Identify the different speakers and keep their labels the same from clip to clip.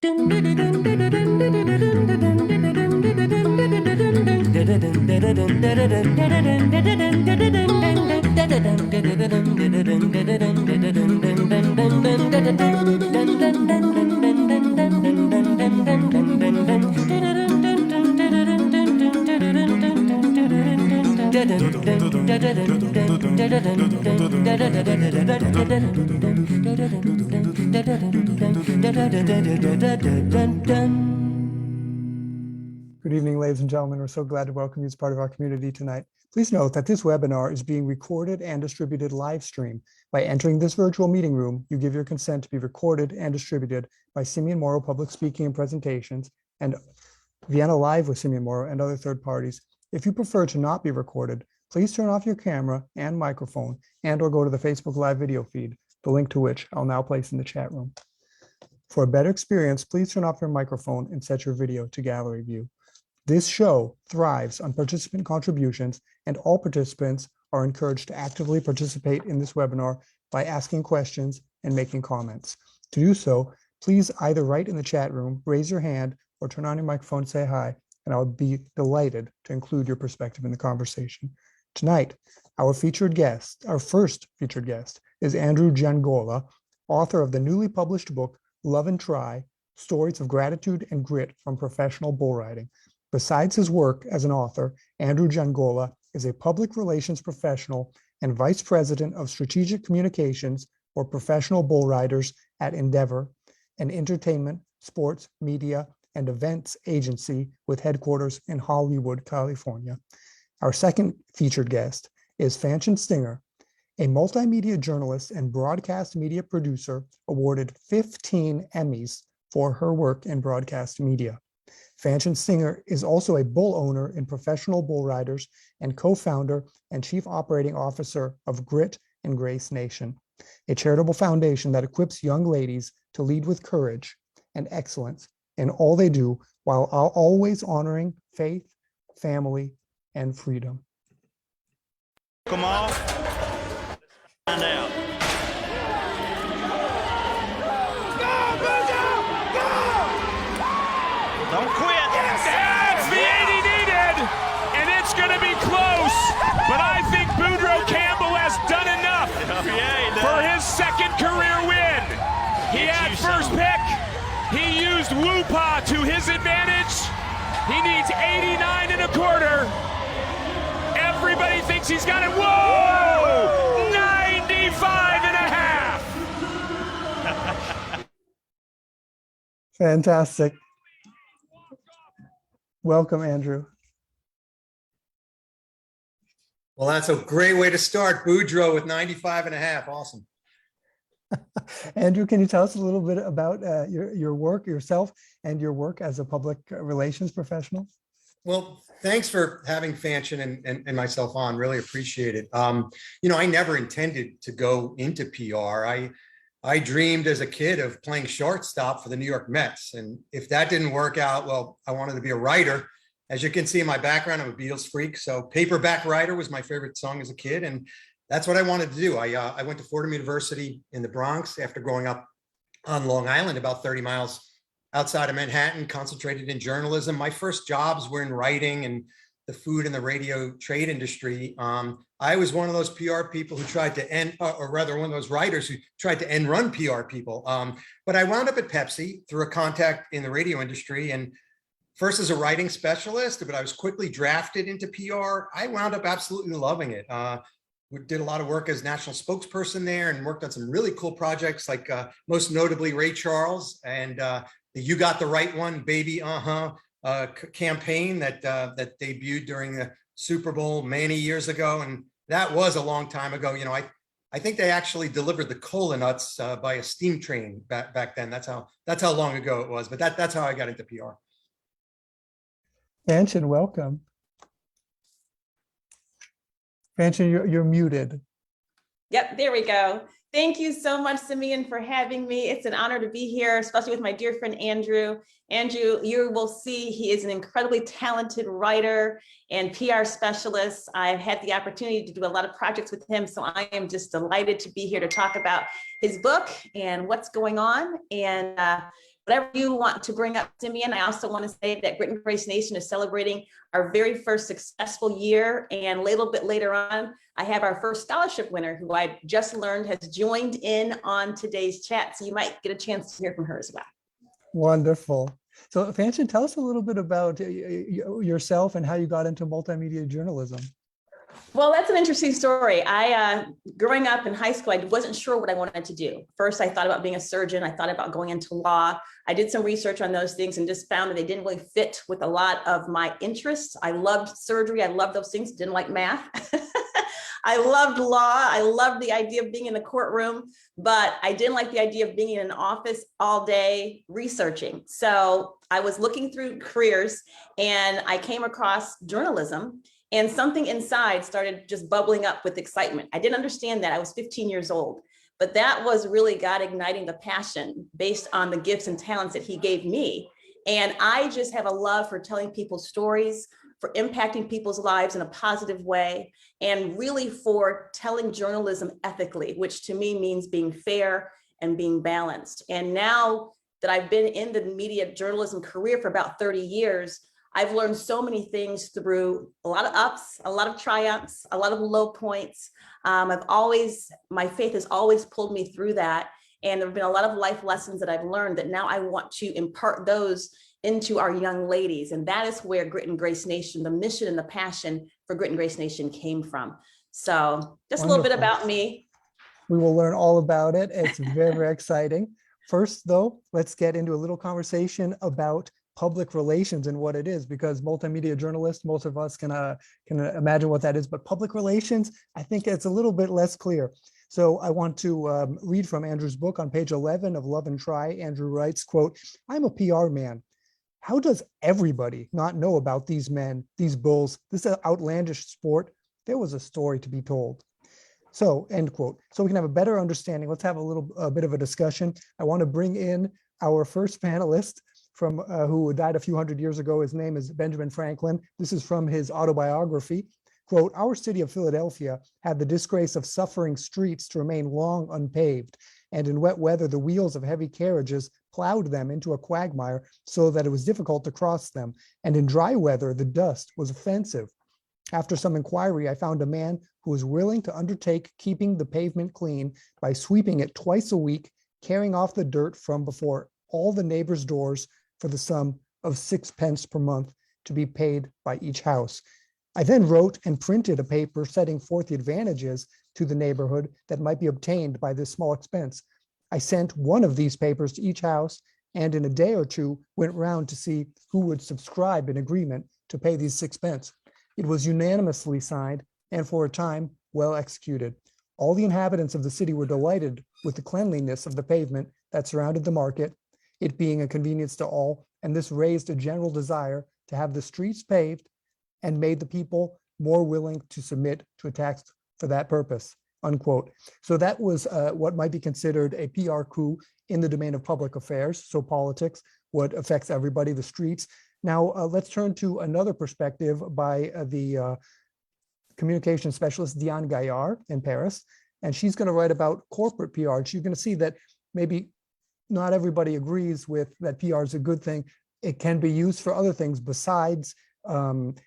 Speaker 1: Good evening, ladies and gentlemen. We're so glad to welcome you as part of our community tonight. Please note that this webinar is being recorded and distributed live stream. By entering this virtual meeting room, you give your consent to be recorded and distributed by Simeon Morrow Public Speaking and Presentations and Vienna Live with Simeon Morrow and other third parties. If you prefer to not be recorded, please turn off your camera and microphone and/or go to the Facebook Live video feed, the link to which I'll now place in the chat room. For a better experience, please turn off your microphone and set your video to gallery view. This show thrives on participant contributions, and all participants are encouraged to actively participate in this webinar by asking questions and making comments. To do so, please either write in the chat room, raise your hand, or turn on your microphone, say hi, and I'll be delighted to include your perspective in the conversation. Tonight, our first featured guest, is Andrew Giangola, author of the newly published book, Love and Try, Stories of Gratitude and Grit from Professional Bull Riding. Besides his work as an author, Andrew Giangola is a public relations professional and vice president of strategic communications for professional bull riders at Endeavor, an entertainment, sports, media, and events agency with headquarters in Hollywood, California. Our second featured guest is Fanchon Stinger, a multimedia journalist and broadcast media producer awarded 15 Emmys for her work in broadcast media. Fanchon Stinger is also a bull owner in Professional Bull Riders and co-founder and chief operating officer of Grit and Grace Nation, a charitable foundation that equips young ladies to lead with courage and excellence in all they do while always honoring faith, family, and freedom.
Speaker 2: Come on. Find out. Don't quit.
Speaker 3: Yes. That's the 80 needed, and it's going to be close. But I think Boudreaux Campbell has done enough for his second career win. He had first pick. He used Whoopah to his advantage. He needs 89 and a quarter. Everybody thinks he's got it. Whoa! 95 and a half.
Speaker 1: Fantastic. Welcome, Andrew.
Speaker 4: Well, that's a great way to start. Boudreaux with 95 and a half. Awesome.
Speaker 1: Andrew, can you tell us a little bit about your work, yourself, and your work as a public relations professional?
Speaker 4: Well, thanks for having Fanchon and myself on. Really appreciate it. I never intended to go into PR. I dreamed as a kid of playing shortstop for the New York Mets. And if that didn't work out, well, I wanted to be a writer. As you can see in my background, I'm a Beatles freak. So Paperback Writer was my favorite song as a kid. And that's what I wanted to do. I went to Fordham University in the Bronx after growing up on Long Island, about 30 miles outside of Manhattan, concentrated in journalism. My first jobs were in writing and the food and the radio trade industry. I was one of those PR people who tried to end, or rather one of those writers who tried to end run PR people. But I wound up at Pepsi through a contact in the radio industry, and first as a writing specialist, but I was quickly drafted into PR. I wound up absolutely loving it. We did a lot of work as national spokesperson there and worked on some really cool projects, like most notably Ray Charles and the You Got the Right One, Baby, campaign that debuted during the Super Bowl many years ago. And that was a long time ago. I think they actually delivered the cola nuts by a steam train back then. That's how long ago it was. But that's how I got into PR.
Speaker 1: Fanchon, welcome. Fanchon, you're muted.
Speaker 5: Yep, there we go. Thank you so much, Simeon, for having me. It's an honor to be here, especially with my dear friend, Andrew. Andrew, you will see he is an incredibly talented writer and PR specialist. I've had the opportunity to do a lot of projects with him, so I am just delighted to be here to talk about his book and what's going on. And whatever you want to bring up, Simeon. I also want to say that Grit and Grace Nation is celebrating our very first successful year. And a little bit later on, I have our first scholarship winner who I just learned has joined in on today's chat. So you might get a chance to hear from her as well.
Speaker 1: Wonderful. So Fanchen, tell us a little bit about yourself and how you got into multimedia journalism.
Speaker 5: Well, that's an interesting story. Growing up in high school, I wasn't sure what I wanted to do. First, I thought about being a surgeon. I thought about going into law. I did some research on those things and just found that they didn't really fit with a lot of my interests. I loved surgery. I loved those things. Didn't like math. I loved law. I loved the idea of being in the courtroom, but I didn't like the idea of being in an office all day researching. So I was looking through careers and I came across journalism. And something inside started just bubbling up with excitement. I didn't understand that. I was 15 years old, but that was really God igniting the passion based on the gifts and talents that he gave me. And I just have a love for telling people stories, for impacting people's lives in a positive way, and really for telling journalism ethically, which to me means being fair and being balanced. And now that I've been in the media journalism career for about 30 years, I've learned so many things through a lot of ups, a lot of triumphs, a lot of low points. My faith has always pulled me through that. And there have been a lot of life lessons that I've learned that now I want to impart those into our young ladies. And that is where Grit and Grace Nation, the mission and the passion for Grit and Grace Nation came from. So just a little bit about me.
Speaker 1: We will learn all about it. It's very, very exciting. First, though, let's get into a little conversation about public relations and what it is, because multimedia journalists, most of us can imagine what that is, but public relations, I think it's a little bit less clear. So I want to read from Andrew's book on page 11 of Love and Try. Andrew writes, quote, "I'm a PR man. How does everybody not know about these men, these bulls, this outlandish sport? There was a story to be told." So, end quote. So we can have a better understanding. Let's have a bit of a discussion. I want to bring in our first panelist from who died a few hundred years ago. His name is Benjamin Franklin. This is from his autobiography. Quote, "Our city of Philadelphia had the disgrace of suffering streets to remain long unpaved, and in wet weather the wheels of heavy carriages plowed them into a quagmire so that it was difficult to cross them, and in dry weather the dust was offensive. After some inquiry, I found a man who was willing to undertake keeping the pavement clean by sweeping it twice a week, carrying off the dirt from before all the neighbors' doors for the sum of 6 pence per month to be paid by each house. I then wrote and printed a paper setting forth the advantages to the neighborhood that might be obtained by this small expense. I sent one of these papers to each house, and in a day or two went round to see who would subscribe in agreement to pay these 6 pence. It was unanimously signed, and for a time, well executed. All the inhabitants of the city were delighted with the cleanliness of the pavement that surrounded the market, it being a convenience to all, and this raised a general desire to have the streets paved and made the people more willing to submit to a tax for that purpose," unquote. So that was what might be considered a PR coup in the domain of public affairs, so politics, what affects everybody, the streets. Now, let's turn to another perspective by the communication specialist Diane Gaillard in Paris, and she's going to write about corporate PR. And she's going to see that maybe not everybody agrees with that PR is a good thing. It can be used for other things besides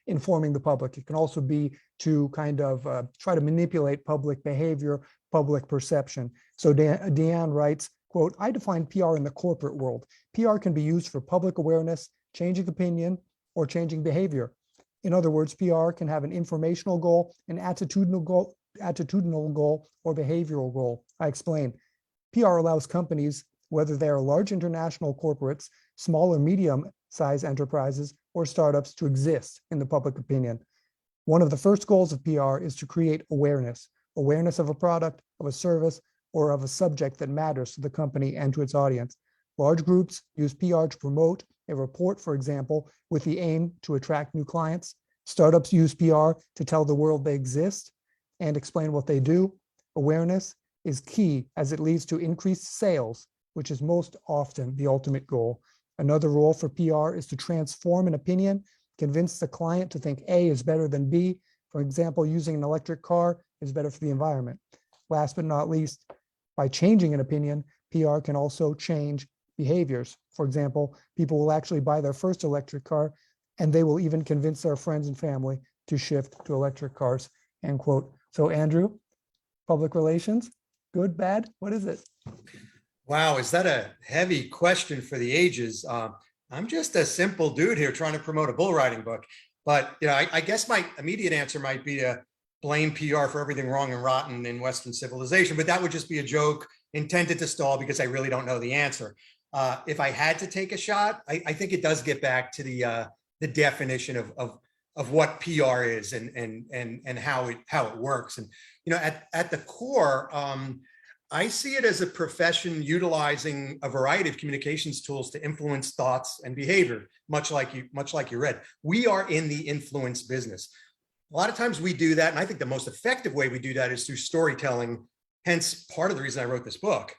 Speaker 1: informing the public. It can also be to kind of try to manipulate public behavior, public perception. So Diane writes, quote, "I define PR in the corporate world. PR can be used for public awareness, changing opinion, or changing behavior. In other words, PR can have an informational goal, an attitudinal goal, or behavioral goal. I explain. PR allows companies, whether they are large international corporates, small or medium-sized enterprises, or startups, to exist in the public opinion. One of the first goals of PR is to create awareness of a product, of a service, or of a subject that matters to the company and to its audience. Large groups use PR to promote a report, for example, with the aim to attract new clients. Startups use PR to tell the world they exist and explain what they do. Awareness is key as it leads to increased sales, which is most often the ultimate goal. Another role for PR is to transform an opinion, convince the client to think A is better than B. For example, using an electric car is better for the environment. Last but not least, by changing an opinion, PR can also change behaviors. For example, people will actually buy their first electric car, and they will even convince their friends and family to shift to electric cars, end quote. So Andrew, public relations, good, bad, what is it?
Speaker 4: Wow, is that a heavy question for the ages? I'm just a simple dude here trying to promote a bull riding book. But I guess my immediate answer might be to blame PR for everything wrong and rotten in Western civilization, but that would just be a joke intended to stall because I really don't know the answer. If I had to take a shot, I think it does get back to the definition of what PR is and how it works. And at the core, I see it as a profession utilizing a variety of communications tools to influence thoughts and behavior, much like you read. We are in the influence business. A lot of times we do that, and I think the most effective way we do that is through storytelling. Hence, part of the reason I wrote this book.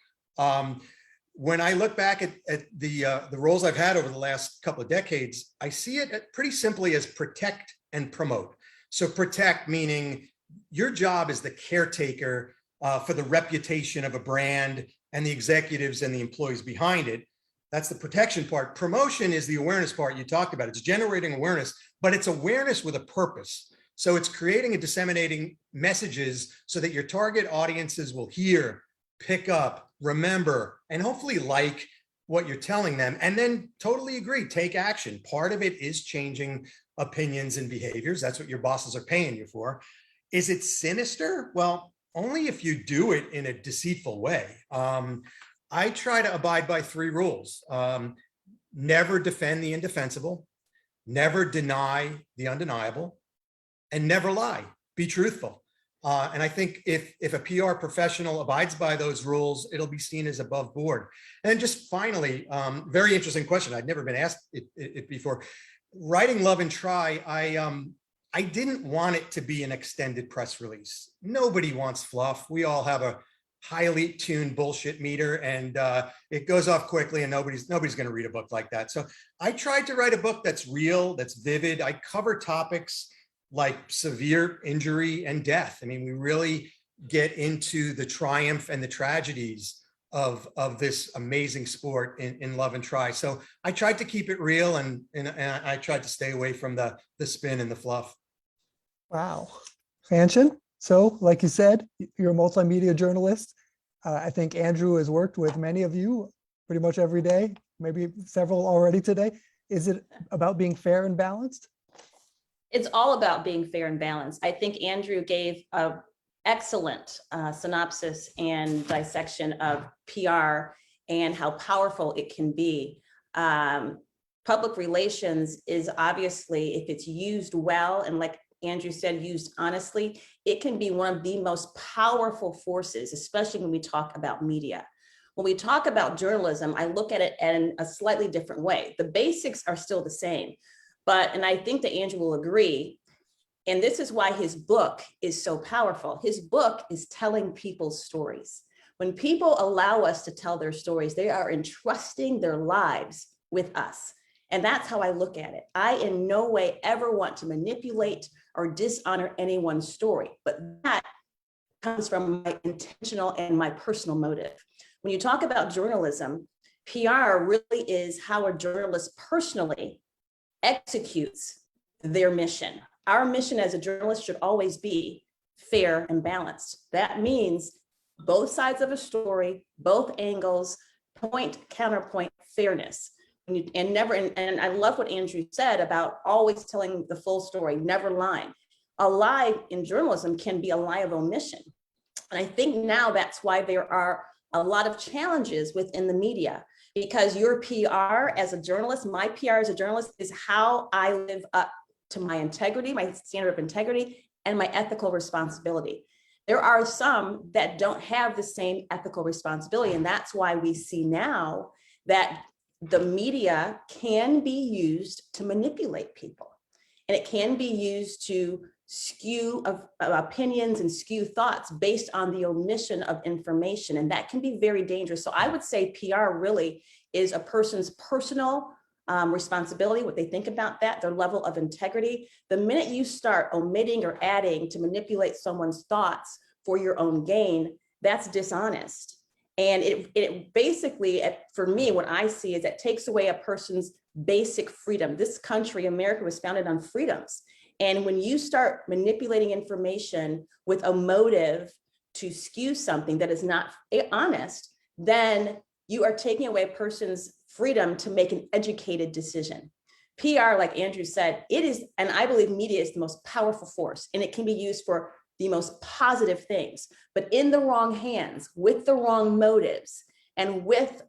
Speaker 4: When I look back at the roles I've had over the last couple of decades, I see it pretty simply as protect and promote. So protect meaning your job is the caretaker for the reputation of a brand and the executives and the employees behind it. That's the protection part. Promotion is the awareness part you talked about. It's generating awareness, but it's awareness with a purpose. So it's creating and disseminating messages so that your target audiences will hear, pick up, remember, and hopefully like what you're telling them, and then totally agree, take action. Part of it is changing opinions and behaviors. That's what your bosses are paying you for. Is it sinister? Well, only if you do it in a deceitful way. I try to abide by 3 rules. Never defend the indefensible, never deny the undeniable, and never lie, be truthful. And I think if a PR professional abides by those rules, it'll be seen as above board. And then just finally, very interesting question. I'd never been asked it before. Writing Love and Try, I didn't want it to be an extended press release. Nobody wants fluff. We all have a highly tuned bullshit meter, and it goes off quickly, and nobody's going to read a book like that. So I tried to write a book that's real, that's vivid. I cover topics like severe injury and death. I mean, we really get into the triumph and the tragedies of this amazing sport in Love and Try. So I tried to keep it real, and I tried to stay away from the spin and the fluff.
Speaker 1: Wow. Fanchon, so like you said, you're a multimedia journalist. I think Andrew has worked with many of you pretty much every day, maybe several already today. Is it about being fair and balanced?
Speaker 5: It's all about being fair and balanced. I think Andrew gave an excellent synopsis and dissection of PR and how powerful it can be. Public relations is obviously, if it's used well, and like Andrew said, used honestly, it can be one of the most powerful forces, especially when we talk about media. When we talk about journalism, I look at it in a slightly different way. The basics are still the same. And I think that Andrew will agree, and this is why his book is so powerful. His book is telling people's stories. When people allow us to tell their stories, they are entrusting their lives with us. And that's how I look at it. I in no way ever want to manipulate or dishonor anyone's story, but that comes from my intentional and my personal motive. When you talk about journalism, PR really is how a journalist personally executes their mission. Our mission as a journalist should always be fair and balanced. That means both sides of a story, both angles, point, counterpoint, fairness. And I love what Andrew said about always telling the full story, never lying. A lie in journalism can be a lie of omission. And I think now that's why there are a lot of challenges within the media, because your PR as a journalist, my PR as a journalist is how I live up to my integrity, my standard of integrity, and my ethical responsibility. There are some that don't have the same ethical responsibility. And that's why we see now that the media can be used to manipulate people. And it can be used to skew opinions and skew thoughts based on the omission of information. And that can be very dangerous. So I would say PR really is a person's personal responsibility, what they think about that, their level of integrity. The minute you start omitting or adding to manipulate someone's thoughts for your own gain, that's dishonest. And it basically, for me, what I see is it takes away a person's basic freedom. This country, America, was founded on freedoms. And when you start manipulating information with a motive to skew something that is not honest, then you are taking away a person's freedom to make an educated decision. PR, like Andrew said, it is, and I believe media is the most powerful force, and it can be used for the most positive things, but in the wrong hands, with the wrong motives, and with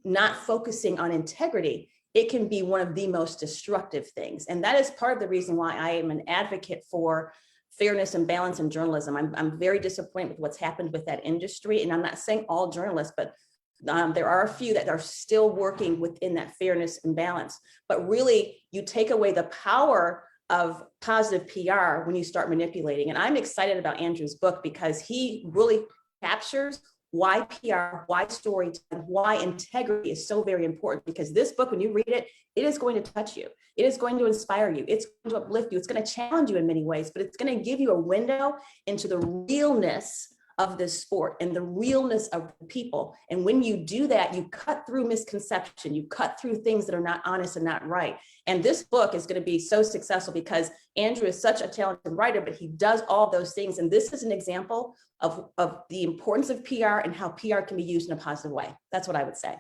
Speaker 5: not focusing on integrity, it can be one of the most destructive things. And that is part of the reason why I am an advocate for fairness and balance in journalism. I'm very disappointed with what's happened with that industry. And I'm not saying all journalists, but there are a few that are still working within that fairness and balance. But really, you take away the power of positive PR when you start manipulating. And I'm excited about Andrew's book because he really captures why PR, why storytelling, why integrity is so very important. Because this book, when you read it, it is going to touch you. It is going to inspire you. It's going to uplift you. It's going to challenge you in many ways, but it's going to give you a window into the realness of this sport and the realness of the people. And when you do that, you cut through misconception, you cut through things that are not honest and not right. And this book is going to be so successful because Andrew is such a talented writer, but he does all those things. And this is an example of the importance of PR and how PR can be used in a positive way. That's what I would say.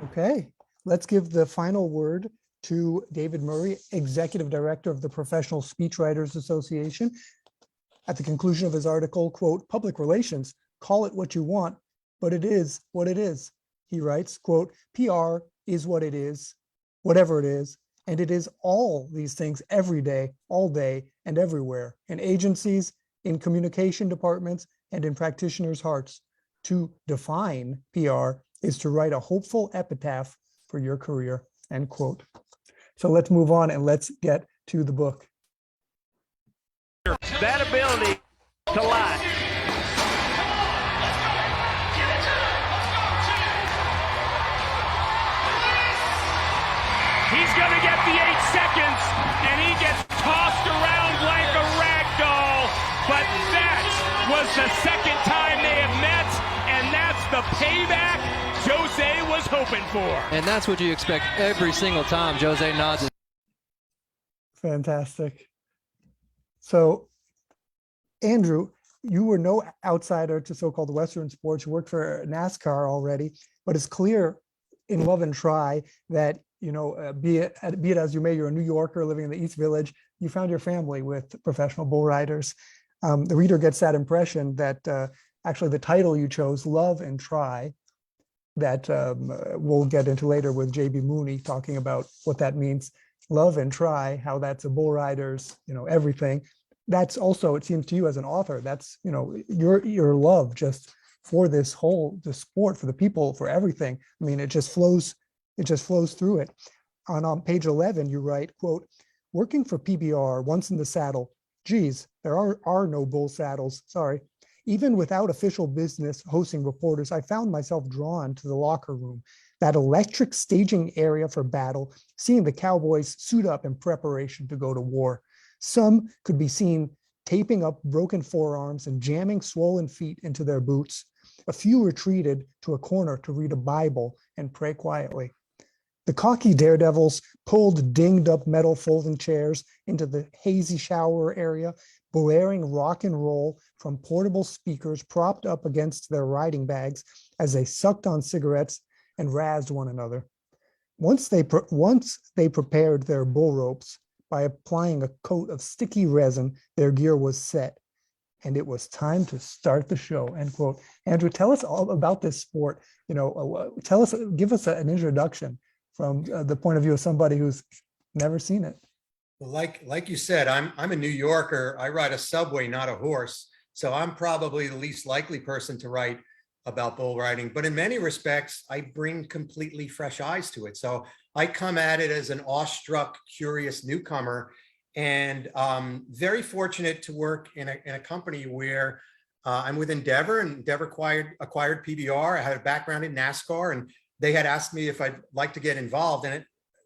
Speaker 1: Okay, let's give the final word to David Murray, Executive Director of the Professional Speechwriters Association. At the conclusion of his article, quote, "Public relations, call it what you want, but it is what it is." He writes, quote, "PR is what it is, whatever it is, and it is all these things every day, all day, and everywhere, in agencies, in communication departments, and in practitioners' hearts. To define PR is to write a hopeful epitaph for your career," end quote. So let's move on and let's get to the book.
Speaker 2: That ability to lie.
Speaker 3: He's going to get the 8 seconds, and he gets tossed around like a rag doll. But that was the second time they have met, and that's the payback Jose was hoping for.
Speaker 6: And that's what you expect every single time Jose nods.
Speaker 1: Fantastic. So, Andrew, you were no outsider to so-called Western sports. You worked for NASCAR already, but it's clear in Love and Try that, you know, be it as you may, you're a New Yorker living in the East Village, you found your family with professional bull riders. The reader gets that impression that actually the title you chose, Love and Try, that we'll get into later with J.B. Mooney talking about what that means. Love and Try, how that's a bull rider's, you know, everything. That's also, it seems to you as an author, that's, you know, your love just for the sport, for the people, for everything. I mean, it just flows through it. On page 11, you write, quote, "Working for PBR, once in the saddle, geez, there are no bull saddles, sorry. Even without official business hosting reporters, I found myself drawn to the locker room, that electric staging area for battle, seeing the cowboys suit up in preparation to go to war. Some could be seen taping up broken forearms and jamming swollen feet into their boots. A few retreated to a corner to read a Bible and pray quietly. The cocky daredevils pulled dinged up metal folding chairs into the hazy shower area, blaring rock and roll from portable speakers propped up against their riding bags as they sucked on cigarettes and razzed one another. Once they prepared their bull ropes by applying a coat of sticky resin, their gear was set, and it was time to start the show," end quote. Andrew, tell us all about this sport. You know, give us an introduction from the point of view of somebody who's never seen it.
Speaker 4: Well, like you said, I'm a New Yorker. I ride a subway, not a horse. So I'm probably the least likely person to write about bull riding. But in many respects, I bring completely fresh eyes to it. So I come at it as an awestruck, curious newcomer, and very fortunate to work in a company where I'm with Endeavor, and Endeavor acquired PBR. I had a background in NASCAR, and they had asked me if I'd like to get involved. And it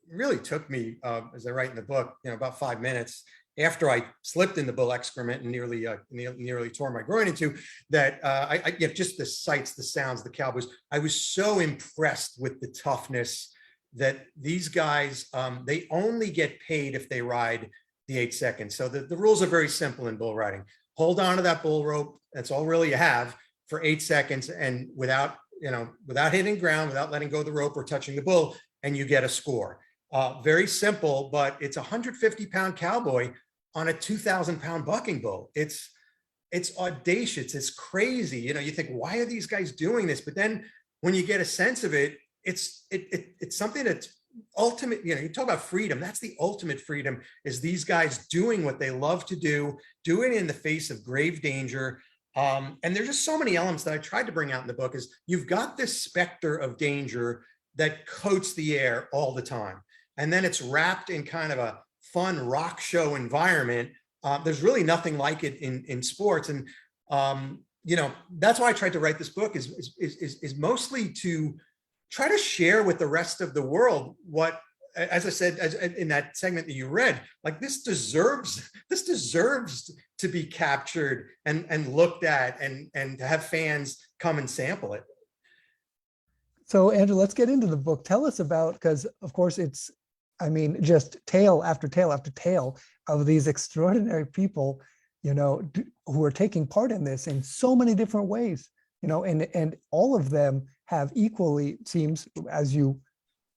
Speaker 4: really took me, as I write in the book, you know, about 5 minutes. after I slipped in the bull excrement and nearly tore my groin in two, that just the sights, the sounds, the cowboys, I was so impressed with the toughness that these guys, they only get paid if they ride the 8 seconds. So the rules are very simple in bull riding. Hold on to that bull rope. That's all really you have for 8 seconds, and without hitting ground, without letting go of the rope or touching the bull, and you get a score. Very simple, but it's a 150-pound cowboy on a 2,000-pound bucking bull. It's audacious. It's crazy. You think, why are these guys doing this? But then when you get a sense of it, it's something that's ultimate. You talk about freedom. That's the ultimate freedom, is these guys doing what they love to do, doing it in the face of grave danger. And there's just so many elements that I tried to bring out in the book. Is you've got this specter of danger that coats the air all the time. And then it's wrapped in kind of a fun rock show environment. There's really nothing like it in sports. And, that's why I tried to write this book is mostly to try to share with the rest of the world what, as I said, in that segment that you read, like this deserves to be captured and looked at and to have fans come and sample it.
Speaker 1: So Andrew, let's get into the book. Tell us about, because of course it's, just tale after tale after tale of these extraordinary people, who are taking part in this in so many different ways, and all of them have equally, it seems, as you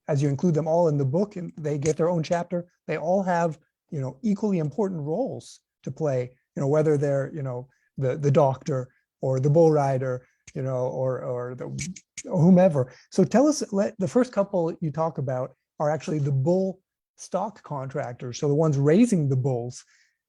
Speaker 1: include them all in the book and they get their own chapter, they all have, equally important roles to play, whether they're, the doctor or the bull rider, or whomever. So tell us, the first couple you talk about are actually the bull stock contractors. So the ones raising the bulls,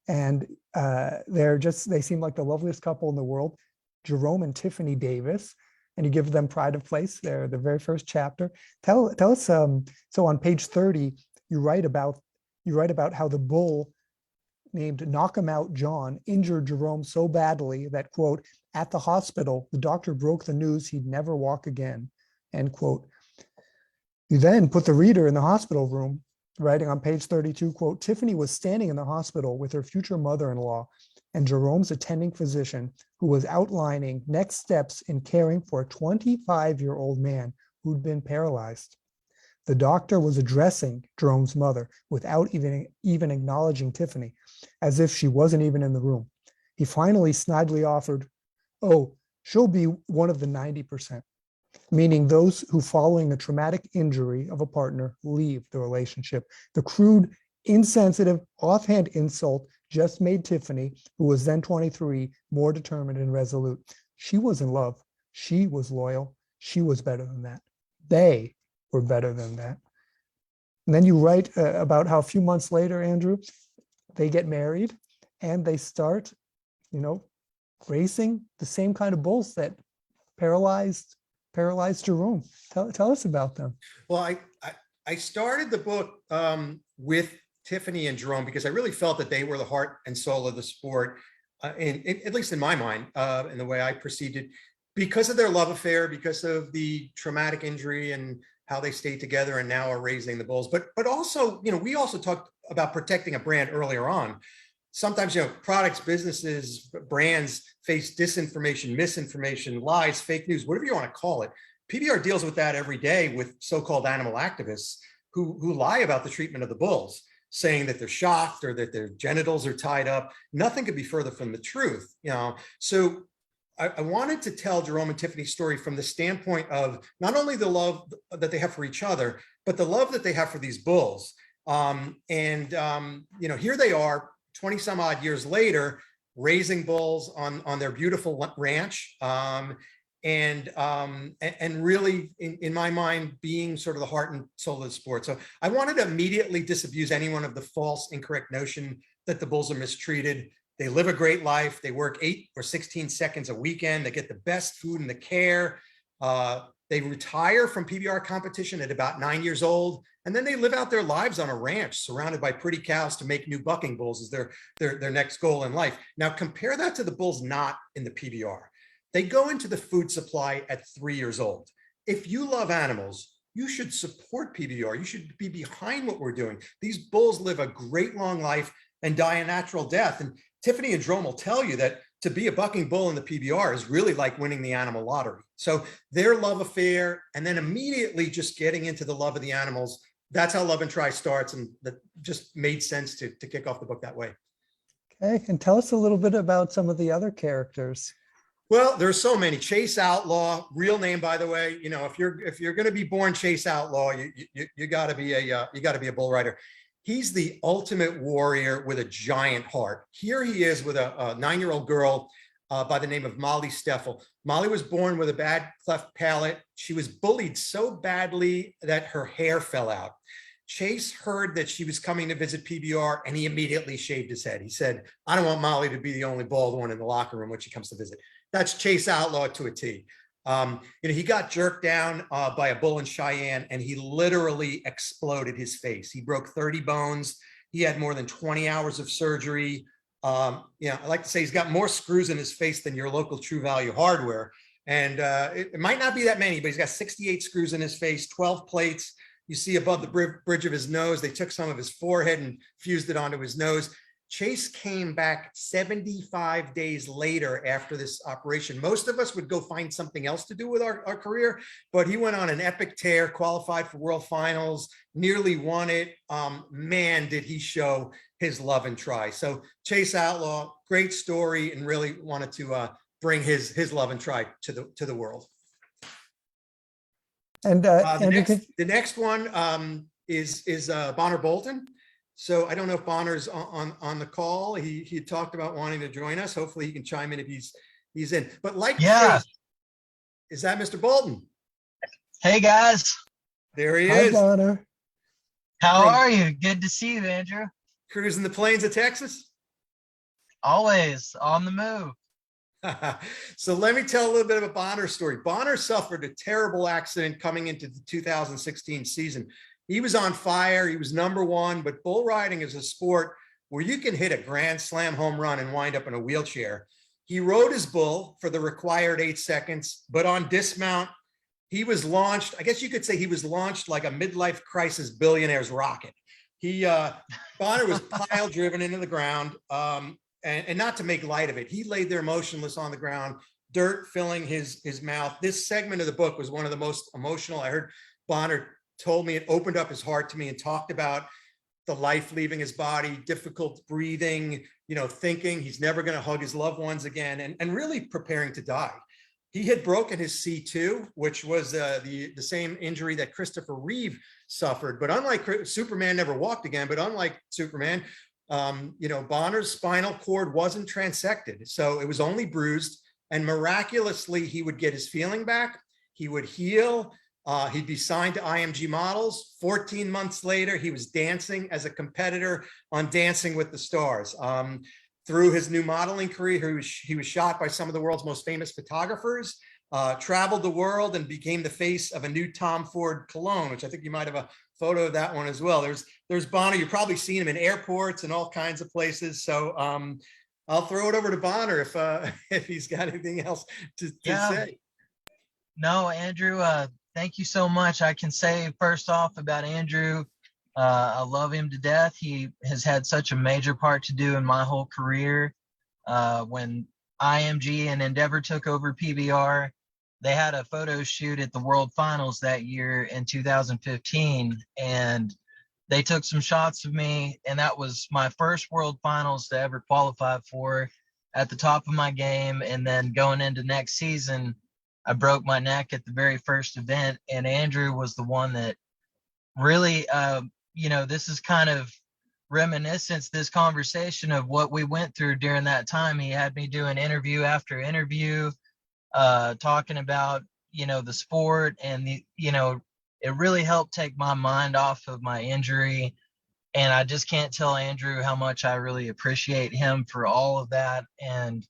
Speaker 1: and they seem like the loveliest couple in the world, Jerome and Tiffany Davis, and you give them pride of place. They're the very first chapter. Tell us, so on page 30, you write about how the bull named Knock 'em Out John injured Jerome so badly that, quote, at the hospital, the doctor broke the news he'd never walk again, end quote. You then put the reader in the hospital room, writing on page 32, quote, Tiffany was standing in the hospital with her future mother-in-law and Jerome's attending physician, who was outlining next steps in caring for a 25-year-old man who'd been paralyzed. The doctor was addressing Jerome's mother without even acknowledging Tiffany, as if she wasn't even in the room. He finally snidely offered, oh, she'll be one of the 90%, meaning those who, following a traumatic injury of a partner, leave the relationship. The crude, insensitive, offhand insult just made Tiffany, who was then 23, more determined and resolute. She was in love. She was loyal. She was better than that. They were better than that. And then you write about how a few months later, Andrew, they get married and they start, racing the same kind of bulls that paralyzed Jerome. Tell us about them.
Speaker 4: Well, I started the book with Tiffany and Jerome because I really felt that they were the heart and soul of the sport, at least in my mind, in the way I perceived it, because of their love affair, because of the traumatic injury and how they stayed together and now are raising the bulls. But also, we also talked about protecting a brand earlier on. Sometimes, products, businesses, brands face disinformation, misinformation, lies, fake news, whatever you want to call it. PBR deals with that every day with so-called animal activists who lie about the treatment of the bulls, saying that they're shocked or that their genitals are tied up. Nothing could be further from the truth, So I wanted to tell Jerome and Tiffany's story from the standpoint of not only the love that they have for each other, but the love that they have for these bulls. Here they are 20 some odd years later, raising bulls on their beautiful ranch. And really, in my mind, being sort of the heart and soul of the sport. So I wanted to immediately disabuse anyone of the false, incorrect notion that the bulls are mistreated. They live a great life. They work 8 or 16 seconds a weekend. They get the best food and the care. They retire from PBR competition at about 9 years old. And then they live out their lives on a ranch surrounded by pretty cows to make new bucking bulls as their next goal in life. Now compare that to the bulls not in the PBR. They go into the food supply at 3 years old. If you love animals, you should support PBR. You should be behind what we're doing. These bulls live a great long life. and die a natural death. And Tiffany and Drome will tell you that to be a bucking bull in the PBR is really like winning the animal lottery. So their love affair, and then immediately just getting into the love of the animals, that's how Love and Try starts. And that just made sense to kick off the book that way.
Speaker 1: Okay, and tell us a little bit about some of the other characters.
Speaker 4: Well, there's so many. Chase Outlaw, real name, by the way. You know, if you're going to be born Chase Outlaw, you got to be a bull rider. He's the ultimate warrior with a giant heart. Here he is with a 9-year-old girl by the name of Molly Steffel. Molly was born with a bad cleft palate. She was bullied so badly that her hair fell out. Chase heard that she was coming to visit PBR, and he immediately shaved his head. He said, I don't want Molly to be the only bald one in the locker room when she comes to visit. That's Chase Outlaw to a T. He got jerked down by a bull in Cheyenne, and he literally exploded his face. He broke 30 bones. He had more than 20 hours of surgery. I like to say he's got more screws in his face than your local True Value Hardware. And it might not be that many, but he's got 68 screws in his face, 12 plates. You see above the bridge of his nose, they took some of his forehead and fused it onto his nose. Chase came back 75 days later after this operation. Most of us would go find something else to do with our career, but he went on an epic tear, qualified for world finals, nearly won it. Man, did he show his love and try. So Chase Outlaw, great story, and really wanted to bring his love and try to the world.
Speaker 1: And
Speaker 4: the next one is Bonner Bolton. So I don't know if Bonner's on the call. He talked about wanting to join us. Hopefully he can chime in if he's in. But Chase, is that Mr. Bolton?
Speaker 7: Hey guys.
Speaker 4: There he
Speaker 1: Hi,
Speaker 4: is.
Speaker 1: Bonner.
Speaker 7: How are you? Good to see you, Andrew.
Speaker 4: Cruising the plains of Texas?
Speaker 7: Always on the move.
Speaker 4: So let me tell a little bit of a Bonner story. Bonner suffered a terrible accident coming into the 2016 season. He was on fire. He was #1, but bull riding is a sport where you can hit a grand slam home run and wind up in a wheelchair. He rode his bull for the required 8 seconds, but on dismount, he was launched. I guess you could say he was launched like a midlife crisis billionaire's rocket. Bonner was pile driven into the ground, and not to make light of it, he laid there motionless on the ground, dirt filling his mouth. This segment of the book was one of the most emotional. I heard Bonner told me, it opened up his heart to me and talked about the life leaving his body, difficult breathing, thinking he's never going to hug his loved ones again, and really preparing to die. He had broken his C2, which was the same injury that Christopher Reeve suffered. But unlike Superman never walked again, but unlike Superman, Bonner's spinal cord wasn't transected. So it was only bruised, and miraculously he would get his feeling back. He would heal. He'd be signed to IMG Models. 14 months later, he was dancing as a competitor on Dancing with the Stars. Through his new modeling career, he was shot by some of the world's most famous photographers, traveled the world, and became the face of a new Tom Ford cologne, which I think you might have a photo of that one as well. There's Bonner. You've probably seen him in airports and all kinds of places. So I'll throw it over to Bonner if he's got anything else to say.
Speaker 7: No, Andrew, thank you so much. I can say first off about Andrew, I love him to death. He has had such a major part to do in my whole career. When IMG and Endeavor took over PBR, they had a photo shoot at the World Finals that year in 2015, and they took some shots of me, and that was my first World Finals to ever qualify for, at the top of my game. And then going into next season, I broke my neck at the very first event, and Andrew was the one that really, this is kind of reminiscence, this conversation of what we went through during that time. He had me doing interview after interview, talking about, the sport, and it really helped take my mind off of my injury. And I just can't tell Andrew how much I really appreciate him for all of that. And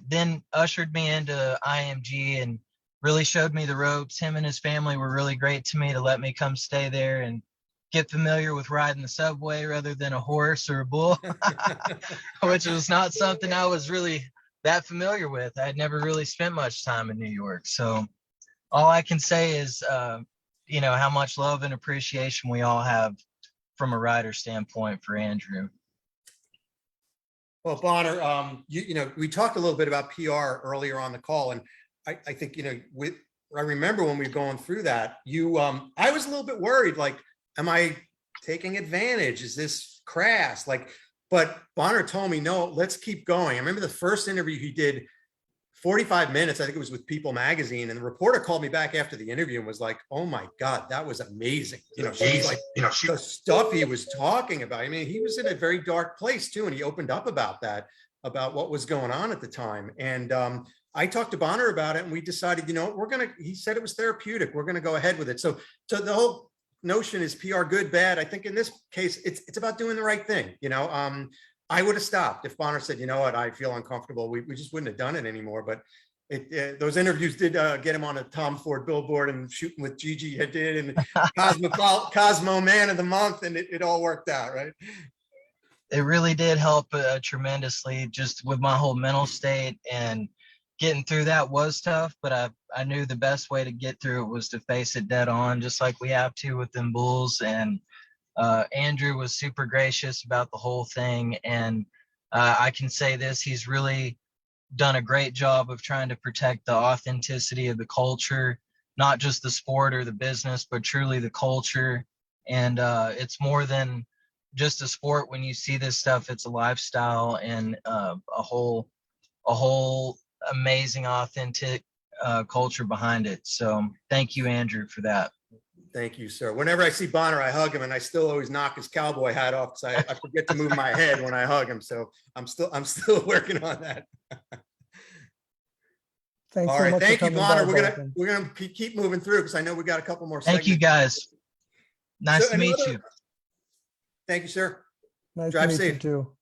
Speaker 7: then ushered me into IMG and really showed me the ropes. Him and his family were really great to me to let me come stay there and get familiar with riding the subway rather than a horse or a bull, which was not something I was really that familiar with. I had never really spent much time in New York. So all I can say is, how much love and appreciation we all have from a rider standpoint for Andrew.
Speaker 4: Well, Bonner, we talked a little bit about PR earlier on the call, and I think, I remember when we were going through that, I was a little bit worried, like, am I taking advantage? Is this crass? But Bonner told me, no, let's keep going. I remember the first interview he did, 45 minutes, I think it was with People magazine. And the reporter called me back after the interview and was like, oh my God, that was amazing. She was like, the stuff he was talking about. I mean, he was in a very dark place too. And he opened up about that, about what was going on at the time. And I talked to Bonner about it and we decided, he said it was therapeutic. We're going to go ahead with it. So the whole notion is PR good, bad. I think in this case, it's about doing the right thing. I would have stopped if Bonner said, you know what, I feel uncomfortable. We just wouldn't have done it anymore. But those interviews did get him on a Tom Ford billboard, and Shooting with Gigi did, and Cosmo Man of the Month, and it all worked out, right?
Speaker 7: It really did help tremendously, just with my whole mental state, and getting through that was tough, but I knew the best way to get through it was to face it dead on, just like we have to with them bulls. And Andrew was super gracious about the whole thing, and I can say this, he's really done a great job of trying to protect the authenticity of the culture, not just the sport or the business, but truly the culture. And it's more than just a sport. When you see this stuff, it's a lifestyle and a whole amazing, authentic culture behind it. So thank you, Andrew, for that.
Speaker 4: Thank you, sir. Whenever I see Bonner, I hug him, and I still always knock his cowboy hat off because I forget to move my head when I hug him. So I'm still working on that.
Speaker 1: Thanks
Speaker 4: All
Speaker 1: so
Speaker 4: right,
Speaker 1: much
Speaker 4: thank
Speaker 1: for
Speaker 4: you,
Speaker 1: coming
Speaker 4: Bonner.
Speaker 1: by,
Speaker 4: We're gonna keep moving through because I know we got a couple more.
Speaker 7: Thank you, guys. Nice to meet you.
Speaker 4: Thank you, sir.
Speaker 1: Nice
Speaker 4: Drive
Speaker 1: to meet
Speaker 4: safe.
Speaker 1: you too.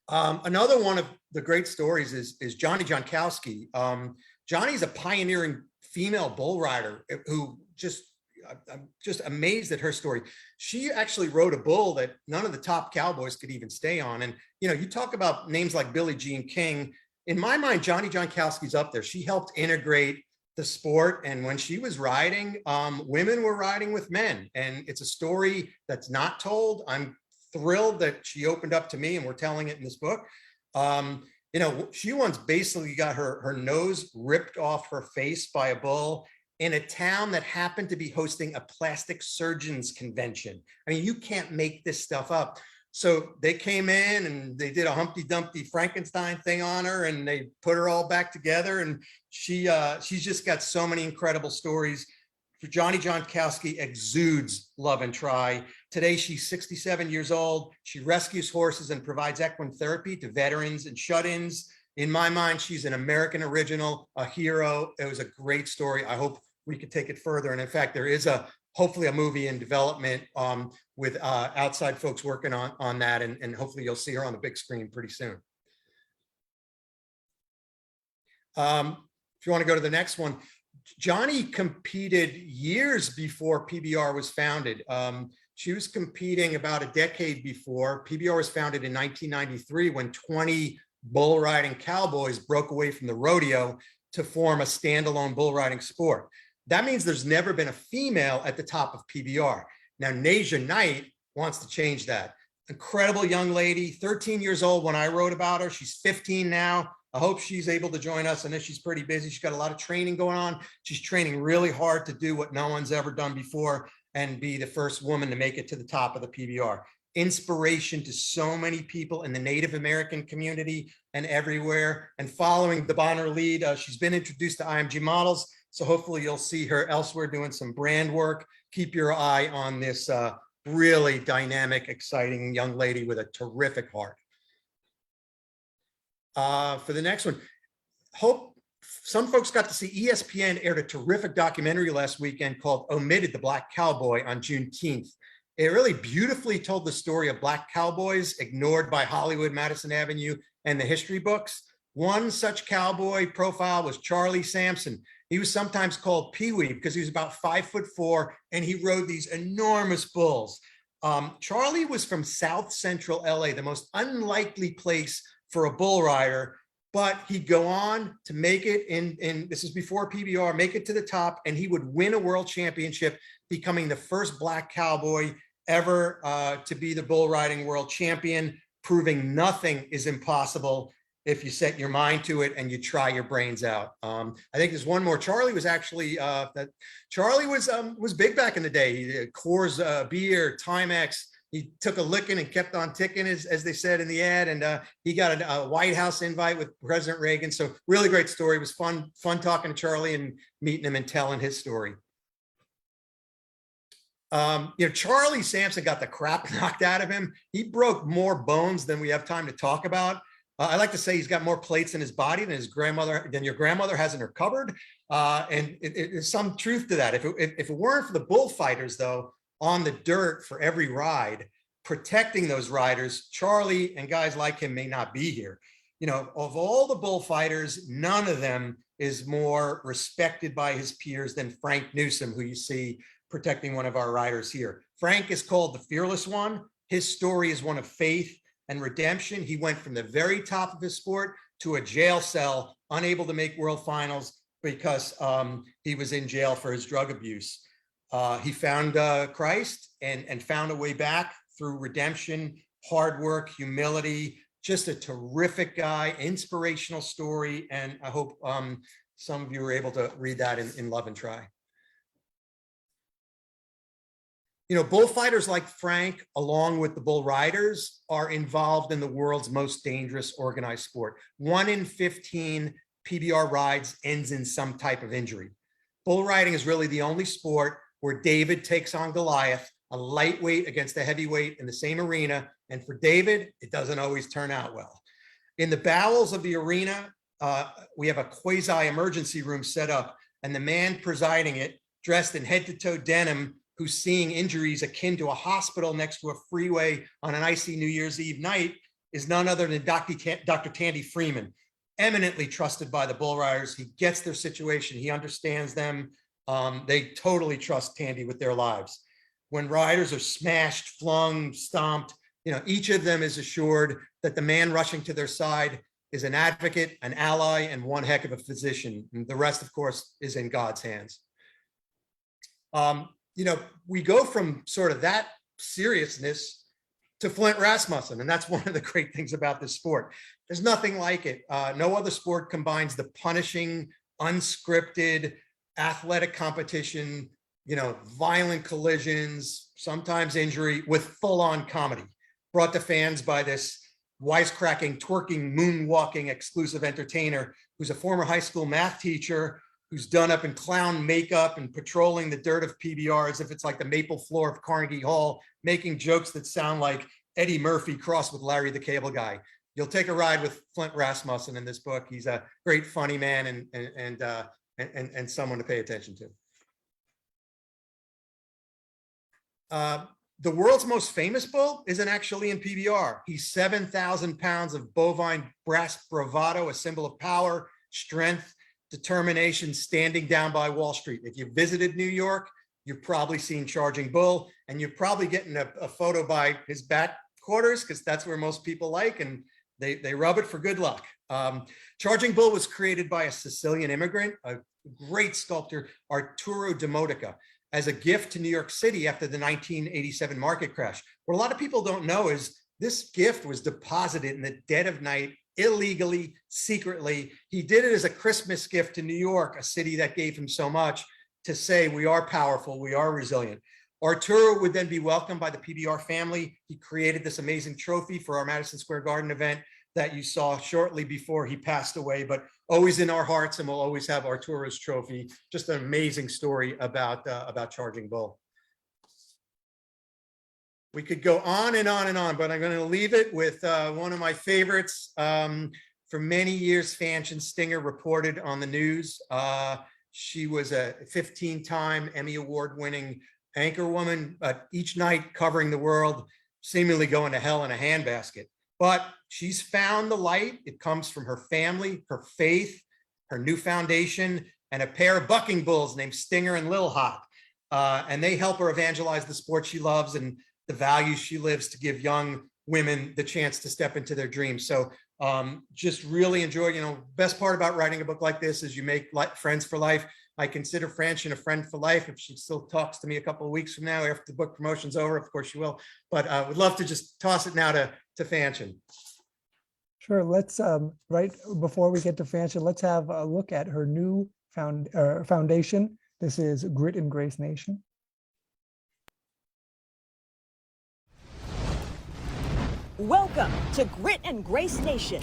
Speaker 4: Another one of the great stories is Johnny Jankowski. Johnny's a pioneering female bull rider who I'm just amazed at her story. She actually rode a bull that none of the top cowboys could even stay on. And, you talk about names like Billie Jean King. In my mind, Johnny Jankowski's up there. She helped integrate the sport. And when she was riding, women were riding with men. And it's a story that's not told. I'm thrilled that she opened up to me and we're telling it in this book. She once basically got her nose ripped off her face by a bull in a town that happened to be hosting a plastic surgeons convention. I mean, you can't make this stuff up. So they came in and they did a Humpty Dumpty Frankenstein thing on her, and they put her all back together. And she's just got so many incredible stories. Johnny Jankowski exudes love and try. Today, she's 67 years old. She rescues horses and provides equine therapy to veterans and shut-ins. In my mind, she's an American original, a hero. It was a great story. I hope we could take it further. And in fact, there is hopefully a movie in development with outside folks working on that. And hopefully you'll see her on the big screen pretty soon. If you want to go to the next one, Johnny competed years before PBR was founded. She was competing about a decade before. PBR was founded in 1993 when 20 bull riding cowboys broke away from the rodeo to form a standalone bull riding sport. That means there's never been a female at the top of PBR. Now, Nasia Knight wants to change that. Incredible young lady, 13 years old when I wrote about her. She's 15 now. I hope she's able to join us. I know she's pretty busy. She's got a lot of training going on. She's training really hard to do what no one's ever done before and be the first woman to make it to the top of the PBR. Inspiration to so many people in the Native American community and everywhere. And following the Bonner lead, she's been introduced to IMG models. So hopefully you'll see her elsewhere doing some brand work. Keep your eye on this really dynamic, exciting young lady with a terrific heart. For the next one, hope some folks got to see ESPN aired a terrific documentary last weekend called Omitted the Black Cowboy on Juneteenth. It really beautifully told the story of Black cowboys ignored by Hollywood, Madison Avenue, and the history books. One such cowboy profile was Charlie Sampson. He was sometimes called Pee-wee because he was about 5'4" and he rode these enormous bulls. Charlie was from South Central LA, the most unlikely place for a bull rider, but he'd go on to make it in this is before PBR, make it to the top, and he would win a world championship, becoming the first Black cowboy ever to be the bull riding world champion. proving nothing is impossible if you set your mind to it and you try your brains out. I think there's one more. Charlie was actually Charlie was big back in the day. He Coors beer, Timex. He took a licking and kept on ticking, as they said in the ad, and he got a White House invite with President Reagan. So really great story. It was fun talking to Charlie and meeting him and telling his story. Charlie Sampson got the crap knocked out of him. He broke more bones than we have time to talk about. I like to say he's got more plates in his body than your grandmother has in her cupboard. And there's some truth to that. If it weren't for the bullfighters, though, on the dirt for every ride, protecting those riders, Charlie and guys like him may not be here. Of all the bullfighters, none of them is more respected by his peers than Frank Newsom, who you see protecting one of our riders here. Frank is called the Fearless One. His story is one of faith and redemption. He went from the very top of his sport to a jail cell, unable to make world finals because he was in jail for his drug abuse. He found Christ and found a way back through redemption, hard work, humility, just a terrific guy, inspirational story. And I hope some of you were able to read that in Love and Try. Bullfighters like Frank, along with the bull riders, are involved in the world's most dangerous organized sport. 1 in 15 PBR rides ends in some type of injury. Bull riding is really the only sport where David takes on Goliath, a lightweight against a heavyweight in the same arena. And for David, it doesn't always turn out well. In the bowels of the arena, we have a quasi-emergency room set up, and the man presiding it, dressed in head-to-toe denim, who's seeing injuries akin to a hospital next to a freeway on an icy New Year's Eve night, is none other than Dr. Tandy Freeman, eminently trusted by the bull riders. He gets their situation. He understands them. They totally trust Tandy with their lives. When riders are smashed, flung, stomped, each of them is assured that the man rushing to their side is an advocate, an ally, and one heck of a physician. And the rest, of course, is in God's hands. We go from sort of that seriousness to Flint Rasmussen, and that's one of the great things about this sport. There's nothing like it. No other sport combines the punishing, unscripted, athletic competition, violent collisions, sometimes injury, with full-on comedy, brought to fans by this wisecracking, twerking, moonwalking exclusive entertainer who's a former high school math teacher, who's done up in clown makeup and patrolling the dirt of PBR as if it's like the maple floor of Carnegie Hall, making jokes that sound like Eddie Murphy crossed with Larry the Cable Guy. You'll take a ride with Flint Rasmussen in this book. He's a great, funny man and someone to pay attention to. The world's most famous bull isn't actually in PBR. He's 7,000 pounds of bovine brass bravado, a symbol of power, strength, determination, standing down by Wall Street. If you visited New York, you've probably seen Charging Bull, and you're probably getting a photo by his back quarters, because that's where most people like, and they rub it for good luck. Charging Bull was created by a Sicilian immigrant, a great sculptor, Arturo de Modica, as a gift to New York City after the 1987 market crash. What a lot of people don't know is this gift was deposited in the dead of night, illegally, secretly. He did it as a Christmas gift to New York, a city that gave him so much, to say we are powerful, we are resilient. Arturo would then be welcomed by the PBR family. He created this amazing trophy for our Madison Square Garden event that you saw shortly before he passed away, but always in our hearts, and we'll always have Arturo's trophy. Just an amazing story about Charging Bull. We could go on and on and on, but I'm going to leave it with one of my favorites. For many years, Fanchon Stinger reported on the news. She was a 15-time Emmy Award-winning anchor woman, each night covering the world, seemingly going to hell in a handbasket. But she's found the light. It comes from her family, her faith, her new foundation, and a pair of bucking bulls named Stinger and Lil Hot. And they help her evangelize the sport she loves and the values she lives, to give young women the chance to step into their dreams. So just really enjoy, best part about writing a book like this is you make friends for life. I consider Francine a friend for life. If she still talks to me a couple of weeks from now after the book promotion's over, of course she will. But I would love to just toss it now to Francine.
Speaker 1: Sure. Let's, right before we get to Francine, let's have a look at her new foundation. This is Grit and Grace Nation.
Speaker 8: Welcome to Grit and Grace Nation.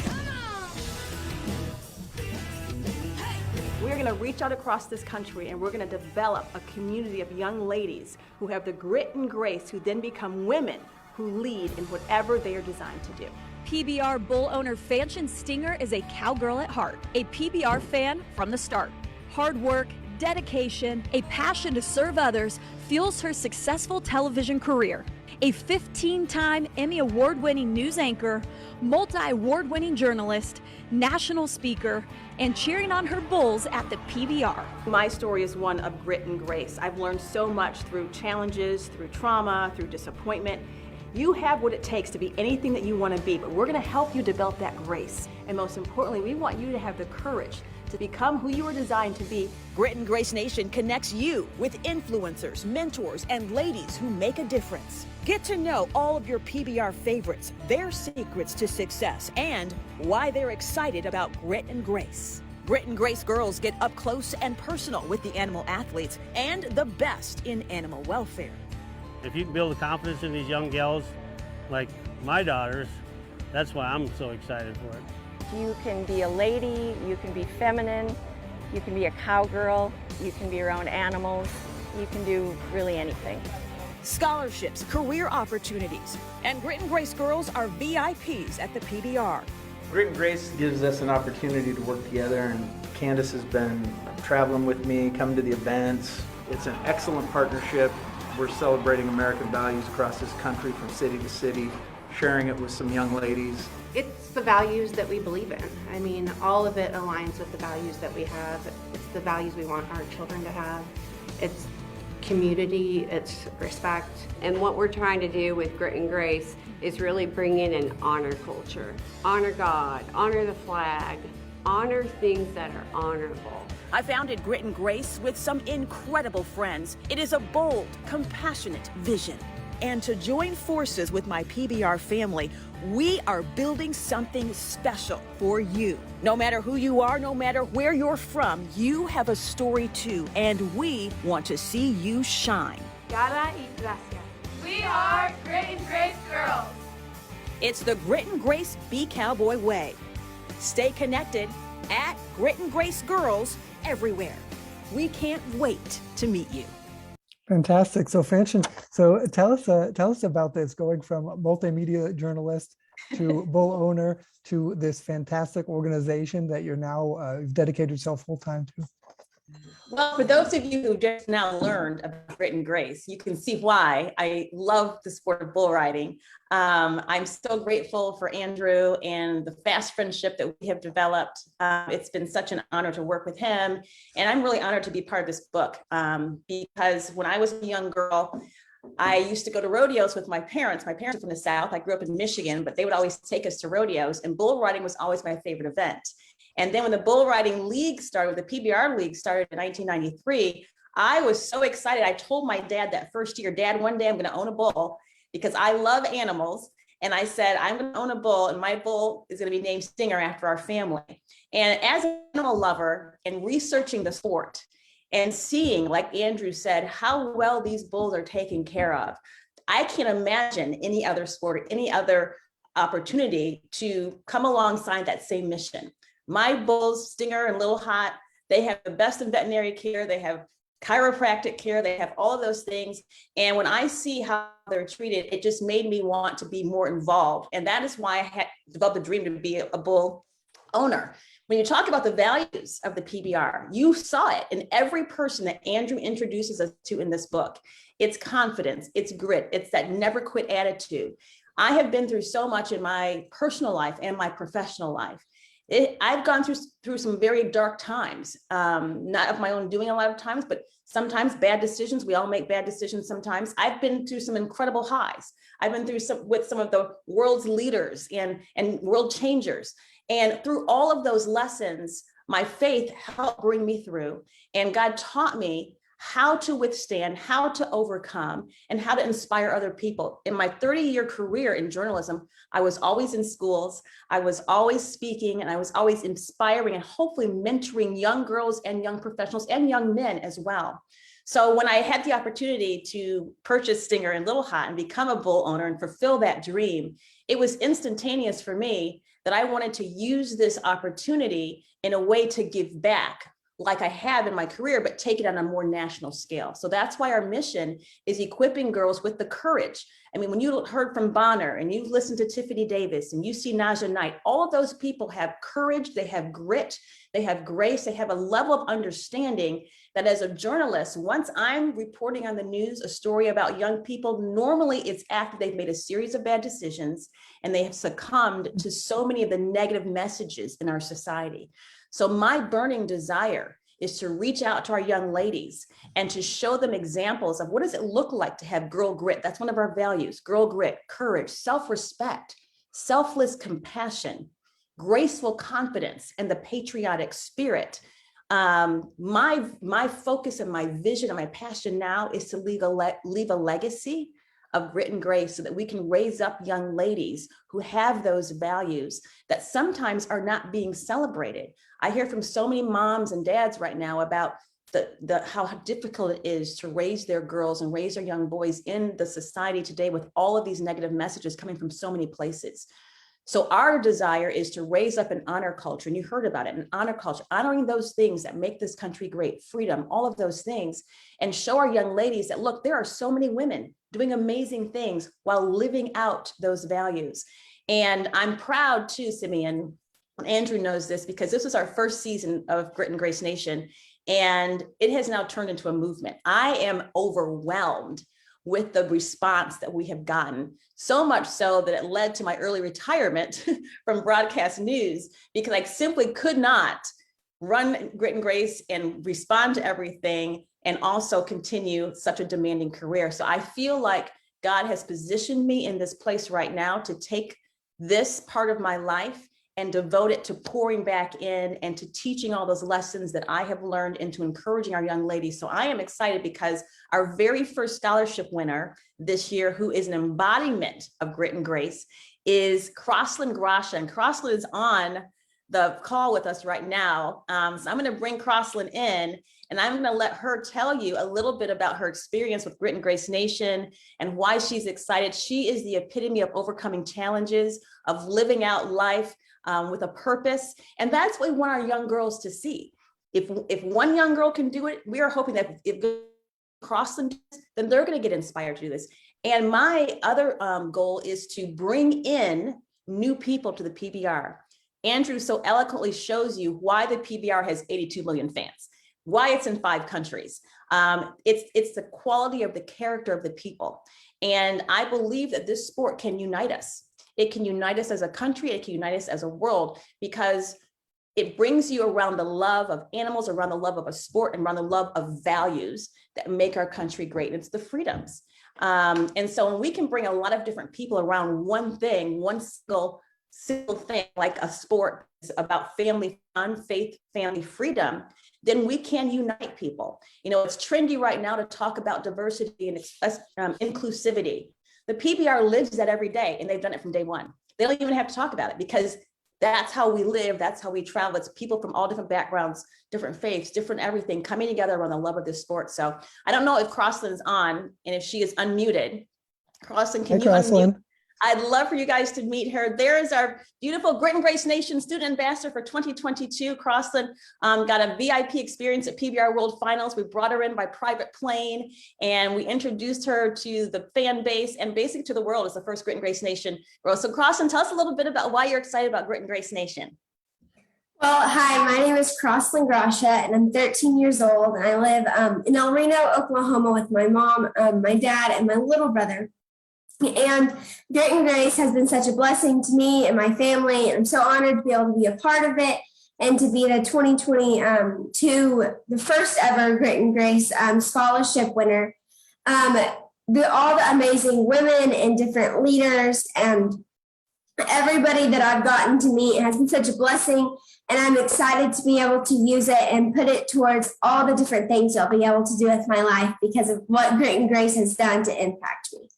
Speaker 5: We're going to reach out across this country and we're going to develop a community of young ladies who have the grit and grace, who then become women who lead in whatever they are designed to do.
Speaker 9: PBR bull owner Francine Stinger is a cowgirl at heart, a PBR fan from the start. Hard work, dedication, a passion to serve others fuels her successful television career. A 15-time Emmy Award-winning news anchor, multi-award-winning journalist, national speaker, and cheering on her bulls at the PBR.
Speaker 5: My story is one of grit and grace. I've learned so much through challenges, through trauma, through disappointment. You have what it takes to be anything that you want to be, but we're going to help you develop that grace. And most importantly, we want you to have the courage to become who you are designed to be.
Speaker 8: Grit and Grace Nation connects you with influencers, mentors, and ladies who make a difference. Get to know all of your PBR favorites, their secrets to success, and why they're excited about Grit and Grace. Grit and Grace girls get up close and personal with the animal athletes and the best in animal welfare.
Speaker 2: If you can build the confidence in these young gals like my daughters, that's why I'm so excited for it.
Speaker 10: You can be a lady, you can be feminine, you can be a cowgirl, you can be around animals, you can do really anything.
Speaker 8: Scholarships, career opportunities, and Grit and Grace girls are VIPs at the PBR.
Speaker 11: Grit and Grace gives us an opportunity to work together, and Candace has been traveling with me, coming to the events. It's an excellent partnership. We're celebrating American values across this country from city to city, sharing it with some young ladies.
Speaker 12: It's the values that we believe in. I mean, all of it aligns with the values that we have. It's the values we want our children to have. It's community, it's respect.
Speaker 13: And what we're trying to do with Grit and Grace is really bring in an honor culture. Honor God, honor the flag, honor things that are honorable.
Speaker 8: I founded Grit and Grace with some incredible friends. It is a bold, compassionate vision. And to join forces with my PBR family, we are building something special for you. No matter who you are, no matter where you're from, you have a story too, and we want to see you shine.
Speaker 12: Yara y gracias.
Speaker 14: We are Grit and Grace girls.
Speaker 8: It's the Grit and Grace Be Cowboy way. Stay connected at Grit and Grace Girls everywhere. We can't wait to meet you.
Speaker 1: Fantastic. So Francine, so tell us about this, going from multimedia journalist to bull owner to this fantastic organization that you're now dedicated yourself full time to.
Speaker 5: Well, for those of you who just now learned about Grit and Grace, you can see why I love the sport of bull riding. I'm so grateful for Andrew and the fast friendship that we have developed. It's been such an honor to work with him. And I'm really honored to be part of this book because when I was a young girl, I used to go to rodeos with my parents. My parents are from the South. I grew up in Michigan, but they would always take us to rodeos, and bull riding was always my favorite event. And then when the bull riding league started, the PBR league started in 1993, I was so excited. I told my dad that first year, Dad, one day I'm going to own a bull because I love animals. And I said, I'm going to own a bull, and my bull is going to be named Stinger after our family. And as an animal lover and researching the sport and seeing, like Andrew said, how well these bulls are taken care of, I can't imagine any other sport or any other opportunity to come alongside that same mission. My bulls, Stinger and Little Hot, they have the best in veterinary care. They have chiropractic care. They have all of those things. And when I see how they're treated, it just made me want to be more involved. And that is why I had developed a dream to be a bull owner. When you talk about the values of the PBR, you saw it in every person that Andrew introduces us to in this book. It's confidence, it's grit, it's that never quit attitude. I have been through so much in my personal life and my professional life. I've gone through some very dark times, not of my own doing a lot of times, but sometimes bad decisions. We all make bad decisions sometimes. I've been through some incredible highs. I've been through with some of the world's leaders and world changers. And through all of those lessons, my faith helped bring me through. And God taught me how to withstand, how to overcome, and how to inspire other people. In my 30-year career in journalism, I was always in schools, I was always speaking, and I was always inspiring and hopefully mentoring young girls and young professionals and young men as well. So when I had the opportunity to purchase Stinger and Little Hot and become a bull owner and fulfill that dream, it was instantaneous for me that I wanted to use this opportunity in a way to give back, like I have in my career, but take it on a more national scale. So that's why our mission is equipping girls with the courage. I mean, when you heard from Bonner and you listened to Tiffany Davis and you see Naja Knight, all of those people have courage, they have grit, they have grace, they have a level of understanding that as a journalist, once I'm reporting on the news, a story about young people, normally it's after they've made a series of bad decisions and they have succumbed to so many of the negative messages in our society. So my burning desire is to reach out to our young ladies and to show them examples of what does it look like to have girl grit. That's one of our values: girl grit, courage, self-respect, selfless compassion, graceful confidence, and the patriotic spirit. My focus and my vision and my passion now is to leave a legacy of grit and grace so that we can raise up young ladies who have those values that sometimes are not being celebrated. I hear from so many moms and dads right now about how difficult it is to raise their girls and raise their young boys in the society today with all of these negative messages coming from so many places. So our desire is to raise up an honor culture, and you heard about it, an honor culture, honoring those things that make this country great, freedom, all of those things, and show our young ladies that, look, there are so many women doing amazing things while living out those values. And I'm proud too, Simeon, Andrew knows this, because this was our first season of Grit and Grace Nation, and it has now turned into a movement. I am overwhelmed with the response that we have gotten, so much so that it led to my early retirement from broadcast news, because I simply could not run Grit and Grace and respond to everything and also continue such a demanding career. So I feel like God has positioned me in this place right now to take this part of my life and devote it to pouring back in and to teaching all those lessons that I have learned and to encouraging our young ladies. So I am excited because our very first scholarship winner this year, who is an embodiment of grit and grace, is Crosslyn Grasha. And Crosslyn is on the call with us right now. So I'm going to bring Crosslyn in, and I'm going to let her tell you a little bit about her experience with Grit and Grace Nation and why she's excited. She is the epitome of overcoming challenges, of living out life with a purpose. And that's what we want our young girls to see. If one young girl can do it, we are hoping that if Crosslyn does, then they're going to get inspired to do this. And my other goal is to bring in new people to the PBR. Andrew so eloquently shows you why the PBR has 82 million fans, why it's in 5 countries. It's the quality of the character of the people. And I believe that this sport can unite us. It can unite us as a country, it can unite us as a world, because it brings you around the love of animals, around the love of a sport, and around the love of values that make our country great. It's the freedoms. And so when we can bring a lot of different people around one thing, one single thing, like a sport is about family fun, faith, family freedom, then we can unite people. You know, it's trendy right now to talk about diversity and inclusivity. The PBR lives that every day, and they've done it from day one. They don't even have to talk about it, because that's how we live, that's how we travel. It's people from all different backgrounds, different faiths, different everything coming together around the love of this sport. So I don't know if Crosslyn's on, and if she is unmuted. Crosslyn, can you unmute? I'd love for you guys to meet her. There is our beautiful Grit and Grace Nation student ambassador for 2022. Crosslyn got a VIP experience at PBR World Finals. We brought her in by private plane, and we introduced her to the fan base and basically to the world as the first Grit and Grace Nation girl. So Crosslyn, tell us a little bit about why you're excited about Grit and Grace Nation.
Speaker 15: Well, hi, my name is Crosslyn Grasha, and I'm 13 years old, and I live in El Reno, Oklahoma with my mom, my dad, and my little brother. And Grit and Grace has been such a blessing to me and my family, and I'm so honored to be able to be a part of it and to be the 2022, the first ever Grit and Grace scholarship winner. All the amazing women and different leaders and everybody that I've gotten to meet has been such a blessing, and I'm excited to be able to use it and put it towards all the different things I'll be able to do with my life because of what Grit and Grace has done to impact me.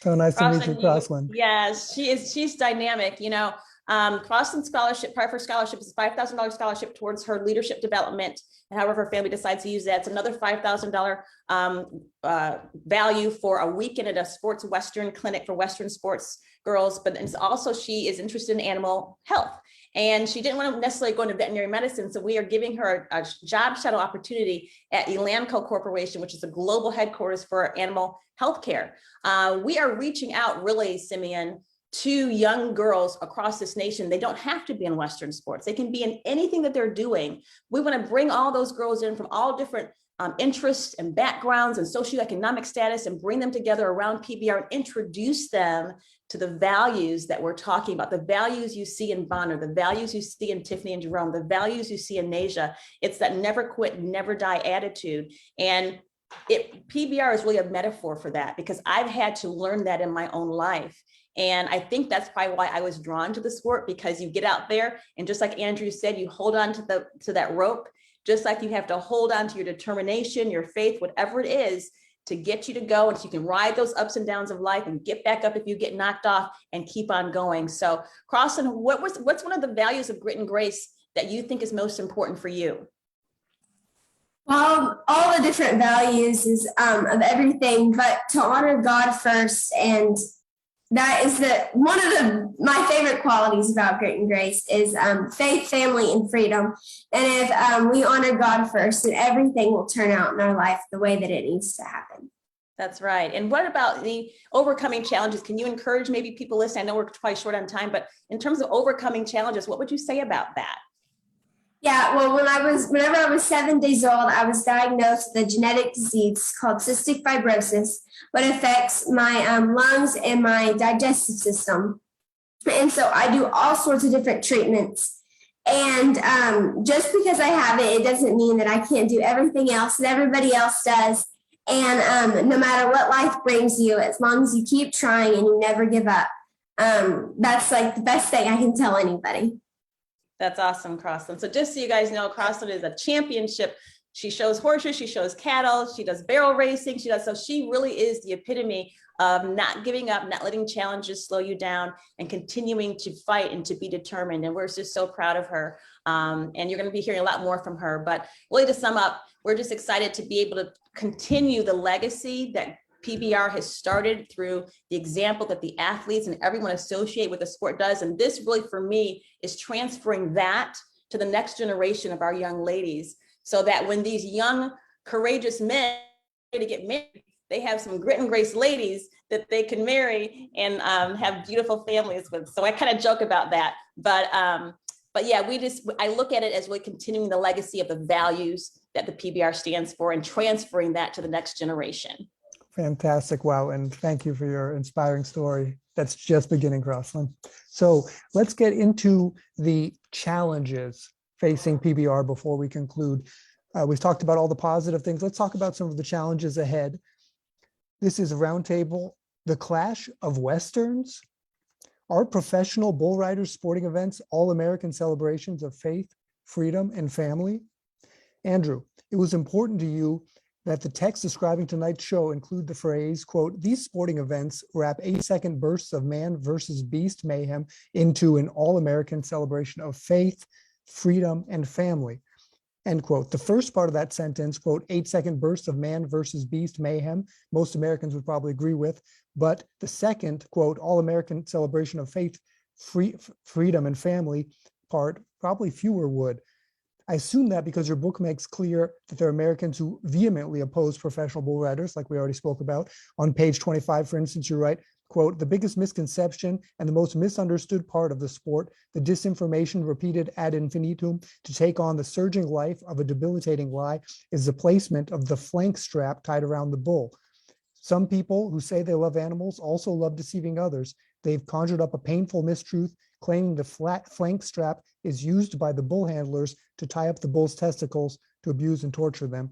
Speaker 1: So nice to meet you, Crosslyn.
Speaker 5: Yes, she's dynamic. You know, Crosslyn scholarship, part of her scholarship is a $5,000 scholarship towards her leadership development. And however her family decides to use that, it's another $5,000 value for a weekend at a sports Western clinic for Western sports girls. But it's also, she is interested in animal health. And she didn't want to necessarily go into veterinary medicine. So we are giving her a job shadow opportunity at Elanco Corporation, which is a global headquarters for animal health care. We are reaching out really, Simeon, to young girls across this nation. They don't have to be in Western sports. They can be in anything that they're doing. We want to bring all those girls in from all different interests and backgrounds and socioeconomic status and bring them together around PBR and introduce them to the values that we're talking about, the values you see in Bonner, the values you see in Tiffany and Jerome, the values you see in Nasia. It's that never quit, never die attitude. And PBR is really a metaphor for that because I've had to learn that in my own life. And I think that's probably why I was drawn to the sport, because you get out there and just like Andrew said, you hold on to that rope, just like you have to hold on to your determination, your faith, whatever it is to get you to go, and so you can ride those ups and downs of life and get back up if you get knocked off and keep on going. So Crosslyn, what's one of the values of Grit and Grace that you think is most important for you?
Speaker 15: Well, all the different values is of everything, but to honor God first, and that is one of my favorite qualities about Grit and Grace is faith, family, and freedom. And if we honor God first, then everything will turn out in our life the way that it needs to happen.
Speaker 5: That's right. And what about the overcoming challenges? Can you encourage maybe people listening? I know we're probably short on time, but in terms of overcoming challenges, what would you say about that?
Speaker 15: Yeah, well, whenever I was 7 days old, I was diagnosed with a genetic disease called cystic fibrosis, which affects my lungs and my digestive system. And so I do all sorts of different treatments. And just because I have it, it doesn't mean that I can't do everything else that everybody else does. And no matter what life brings you, as long as you keep trying and you never give up, that's like the best thing I can tell anybody.
Speaker 5: That's awesome, Crosslyn. So just so you guys know, Crosslyn is a championship. She shows horses, she shows cattle, she does barrel racing, so she really is the epitome of not giving up, not letting challenges slow you down, and continuing to fight and to be determined. And we're just so proud of her. And you're going to be hearing a lot more from her. But really to sum up, we're just excited to be able to continue the legacy that PBR has started through the example that the athletes and everyone associated with the sport does. And this really, for me, is transferring that to the next generation of our young ladies, so that when these young, courageous men to get married, they have some Grit and Grace ladies that they can marry and have beautiful families with. So I kind of joke about that. But yeah, I look at it as really continuing the legacy of the values that the PBR stands for and transferring that to the next generation.
Speaker 1: Fantastic. Wow. And thank you for your inspiring story. That's just beginning, Crosslyn. So let's get into the challenges facing PBR before we conclude. We've talked about all the positive things. Let's talk about some of the challenges ahead. This is a roundtable, the clash of Westerns. Are professional bull riders sporting events all-American celebrations of faith, freedom, and family? Andrew, it was important to you that the text describing tonight's show include the phrase, quote, "These sporting events wrap 8-second bursts of man versus beast mayhem into an all-American celebration of faith, freedom, and family," end quote. The first part of that sentence, quote, 8-second bursts of man versus beast mayhem, most Americans would probably agree with. But the second, quote, all-American celebration of faith, freedom, and family part, probably fewer would. I assume that because your book makes clear that there are Americans who vehemently oppose professional bull riders, like we already spoke about. On page 25, for instance, you write, quote, "The biggest misconception and the most misunderstood part of the sport, the disinformation repeated ad infinitum to take on the surging life of a debilitating lie, is the placement of the flank strap tied around the bull. Some people who say they love animals also love deceiving others. They've conjured up a painful mistruth, claiming the flat flank strap is used by the bull handlers to tie up the bull's testicles to abuse and torture them.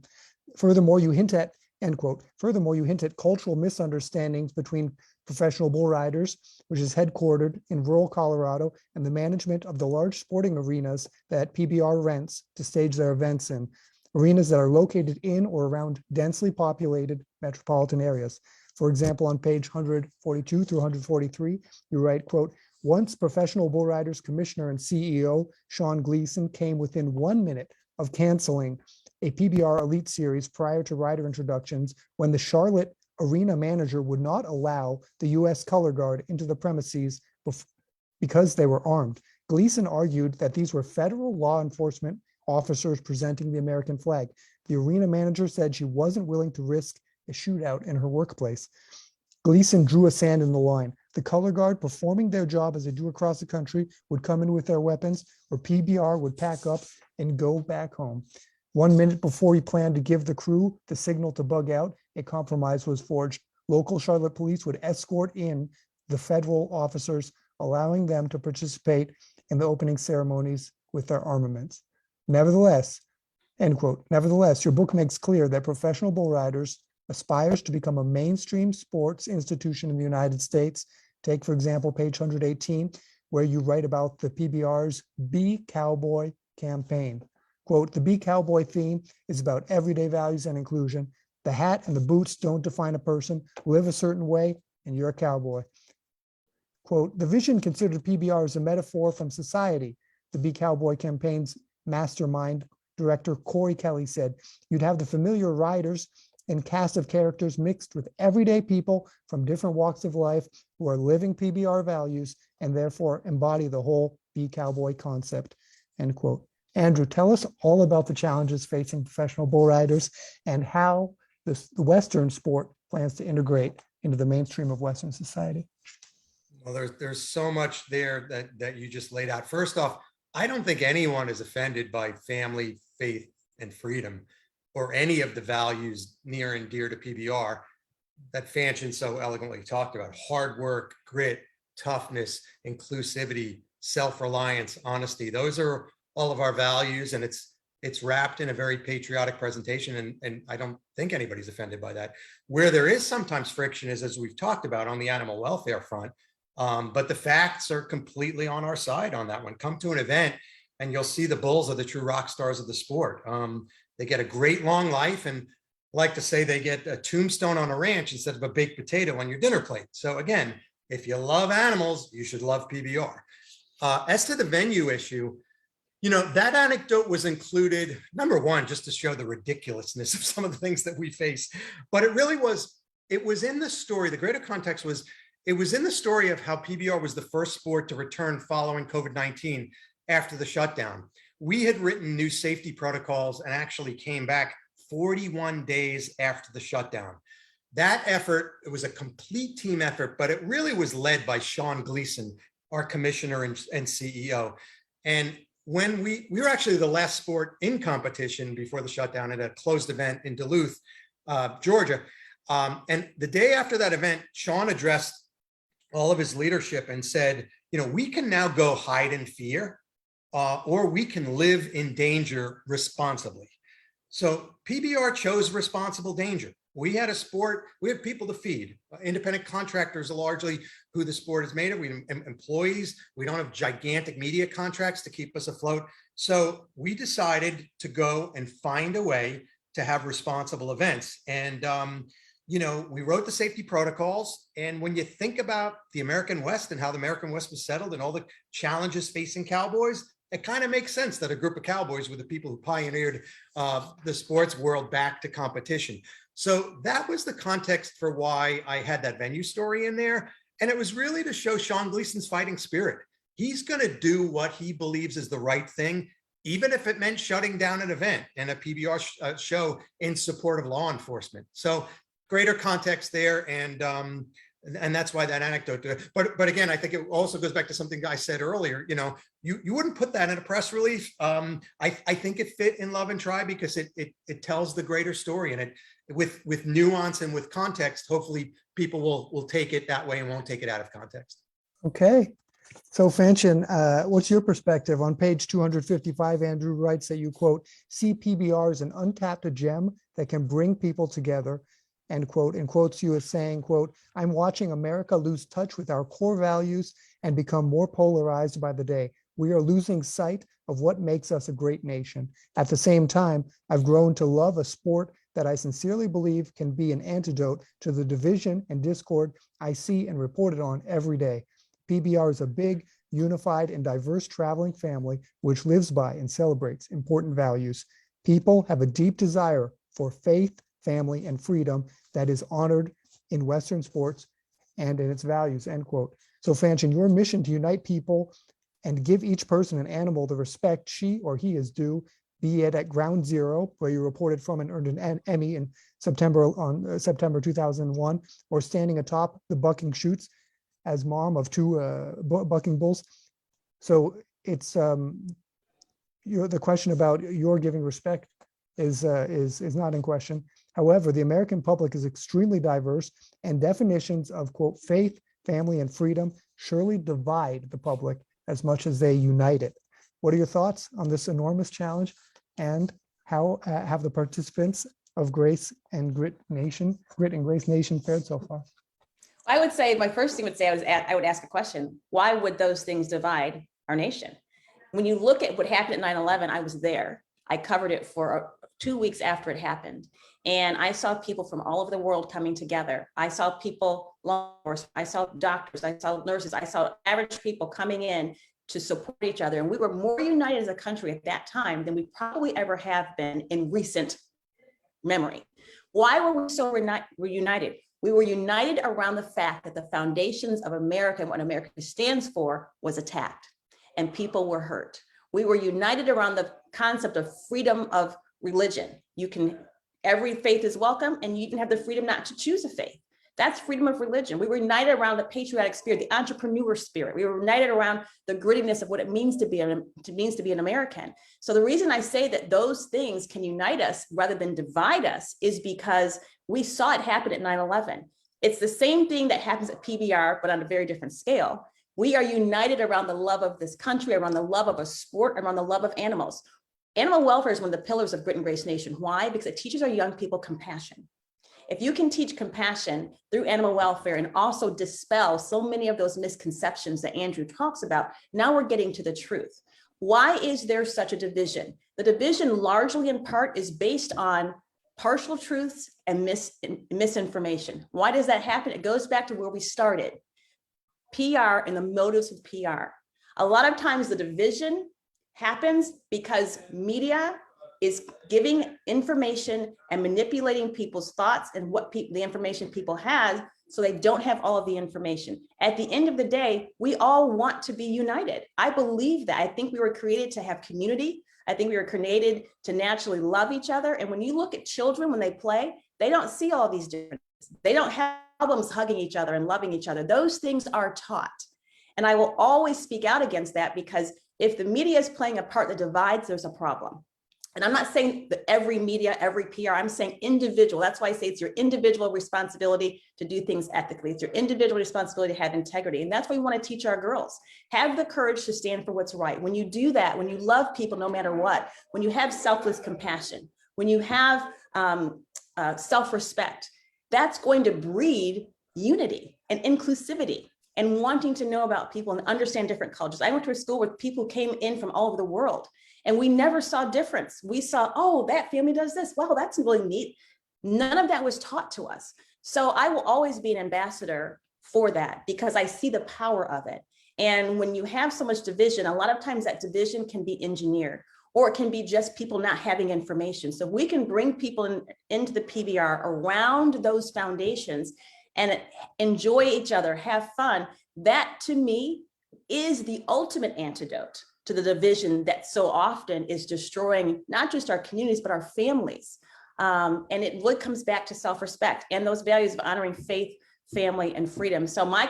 Speaker 1: Furthermore, you hint at end quote. Furthermore, you hint at cultural misunderstandings between professional bull riders, which is headquartered in rural Colorado, and the management of the large sporting arenas that PBR rents to stage their events in, arenas that are located in or around densely populated metropolitan areas. For example, on page 142 through 143, you write, quote, once professional bull riders commissioner and CEO Sean Gleason came within 1 minute of canceling a PBR Elite Series prior to rider introductions when the Charlotte arena manager would not allow the U.S. color guard into the premises because they were armed. Gleason argued that these were federal law enforcement officers presenting the American flag. The arena manager said she wasn't willing to risk a shootout in her workplace. Gleason drew a sand in the line. The color guard, performing their job as they do across the country, would come in with their weapons, or PBR would pack up and go back home. 1 minute before he planned to give the crew the signal to bug out, a compromise was forged. Local Charlotte police would escort in the federal officers, allowing them to participate in the opening ceremonies with their armaments. Nevertheless, end quote, nevertheless, your book makes clear that professional bull riders aspires to become a mainstream sports institution in the United States. Take, for example, page 118, where you write about the PBR's Be Cowboy campaign. Quote, the Be Cowboy theme is about everyday values and inclusion. The hat and the boots don't define a person. Live a certain way and you're a cowboy. Quote, the vision considered PBR as a metaphor from society. The Be Cowboy campaign's mastermind director Corey Kelly said, you'd have the familiar riders and cast of characters mixed with everyday people from different walks of life who are living PBR values and therefore embody the whole Be Cowboy concept, end quote. Andrew, tell us all about the challenges facing professional bull riders and how the Western sport plans to integrate into the mainstream of Western society.
Speaker 4: Well, there's so much there that you just laid out. First off, I don't think anyone is offended by family, faith, and freedom, or any of the values near and dear to PBR that Fanchon so elegantly talked about. Hard work, grit, toughness, inclusivity, self-reliance, honesty. Those are all of our values, and it's wrapped in a very patriotic presentation, and I don't think anybody's offended by that. Where there is sometimes friction is, as we've talked about, on the animal welfare front, but the facts are completely on our side on that one. Come to an event and you'll see the bulls are the true rock stars of the sport. They get a great long life, and I like to say they get a tombstone on a ranch instead of a baked potato on your dinner plate. So again, if you love animals, you should love PBR. As to the venue issue, you know, that anecdote was included, number one, just to show the ridiculousness of some of the things that we face, but it was in the story. The greater context was, it was in the story of how PBR was the first sport to return following COVID-19 after the shutdown. We had written new safety protocols and actually came back 41 days after the shutdown. That effort, it was a complete team effort, but it really was led by Sean Gleason, our commissioner and CEO. And when we were actually the last sport in competition before the shutdown at a closed event in Duluth, Georgia. And the day after that event, Sean addressed all of his leadership and said, you know, we can now go hide in fear, or we can live in danger responsibly. So PBR chose responsible danger. We had a sport, we have people to feed. Independent contractors are largely who the sport is made of. We have employees. We don't have gigantic media contracts to keep us afloat. So we decided to go and find a way to have responsible events. And, you know, we wrote the safety protocols. And when you think about the American West and how the American West was settled and all the challenges facing cowboys, it kind of makes sense that a group of cowboys were the people who pioneered the sports world back to competition. So that was the context for why I had that venue story in there. And it was really to show Sean Gleason's fighting spirit. He's going to do what he believes is the right thing, even if it meant shutting down an event and a PBR show in support of law enforcement. So greater context there. And that's why that anecdote. But again, I think it also goes back to something I said earlier. You know, you wouldn't put that in a press release. I think it fit in Love and Try because it tells the greater story, and it with nuance and with context. Hopefully, people will take it that way and won't take it out of context.
Speaker 1: Okay, So Fanchen, what's your perspective? On page 255, Andrew writes that you, quote, see PBR as an untapped gem that can bring people together, end quote, and quotes you as saying, quote, I'm watching America lose touch with our core values and become more polarized by the day. We are losing sight of what makes us a great nation. At the same time, I've grown to love a sport that I sincerely believe can be an antidote to the division and discord I see and reported on every day. PBR is a big, unified, and diverse traveling family which lives by and celebrates important values. People have a deep desire for faith, family, and freedom that is honored in Western sports and in its values, end quote. So Fanchen, your mission to unite people and give each person and animal the respect she or he is due, be it at ground zero, where you reported from and earned an Emmy in September 2001, or standing atop the bucking chutes as mom of two bucking bulls. So it's the question about your giving respect is not in question. However, the American public is extremely diverse, and definitions of, quote, faith, family, and freedom surely divide the public as much as they unite it. What are your thoughts on this enormous challenge, and how have the participants of Grace and Grit and Grace Nation fared so far?
Speaker 5: I would say, my first thing would say, I would ask a question. Why would those things divide our nation? When you look at what happened at 9/11, I was there. I covered it for 2 weeks after it happened. And I saw people from all over the world coming together. I saw people, law enforcement, I saw doctors, I saw nurses, I saw average people coming in to support each other. And we were more united as a country at that time than we probably ever have been in recent memory. Why were we so united? We were united around the fact that the foundations of America and what America stands for was attacked, and people were hurt. We were united around the concept of freedom of religion. Every faith is welcome, and you can have the freedom not to choose a faith. That's freedom of religion. We were united around the patriotic spirit, the entrepreneur spirit. We were united around the grittiness of what it means to be an American. So the reason I say that those things can unite us rather than divide us is because we saw it happen at 9/11. It's the same thing that happens at PBR, but on a very different scale. We are united around the love of this country, around the love of a sport, around the love of animals. Animal welfare is one of the pillars of Grit and Grace Nation. Why? Because it teaches our young people compassion. If you can teach compassion through animal welfare and also dispel so many of those misconceptions that Andrew talks about, now we're getting to the truth. Why is there such a division? The division largely in part is based on partial truths and misinformation. Why does that happen? It goes back to where we started. PR and the motives of PR. A lot of times the division happens because media is giving information and manipulating people's thoughts and the information people have, so they don't have all of the information. At the end of the day, we all want to be united. I believe that. I think we were created to have community. I think we were created to naturally love each other. And when you look at children, when they play, they don't see all these differences. They don't have problems hugging each other and loving each other. Those things are taught. And I will always speak out against that, because if the media is playing a part that divides, there's a problem. And I'm not saying that every media, every PR, I'm saying individual. That's why I say it's your individual responsibility to do things ethically. It's your individual responsibility to have integrity. And that's what we want to teach our girls. Have the courage to stand for what's right. When you do that, when you love people no matter what, when you have selfless compassion, when you have self-respect, that's going to breed unity and inclusivity and wanting to know about people and understand different cultures. I went to a school where people came in from all over the world, and we never saw difference. We saw, oh, that family does this. Wow, that's really neat. None of that was taught to us. So I will always be an ambassador for that, because I see the power of it. And when you have so much division, a lot of times that division can be engineered, or it can be just people not having information. So we can bring people into the PBR around those foundations and enjoy each other, have fun. That to me is the ultimate antidote to the division that so often is destroying not just our communities, but our families. And it comes back to self-respect and those values of honoring faith, family, and freedom. So my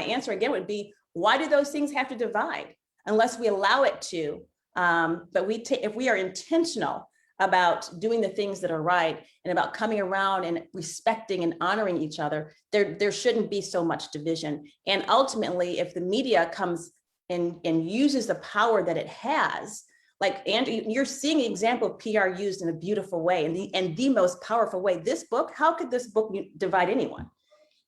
Speaker 5: answer again would be, why do those things have to divide? Unless we allow it to. But if we are intentional about doing the things that are right and about coming around and respecting and honoring each other, there shouldn't be so much division. And ultimately, if the media comes and uses the power that it has, like Andrew, you're seeing an example of PR used in a beautiful way and the most powerful way. This book, how could this book divide anyone?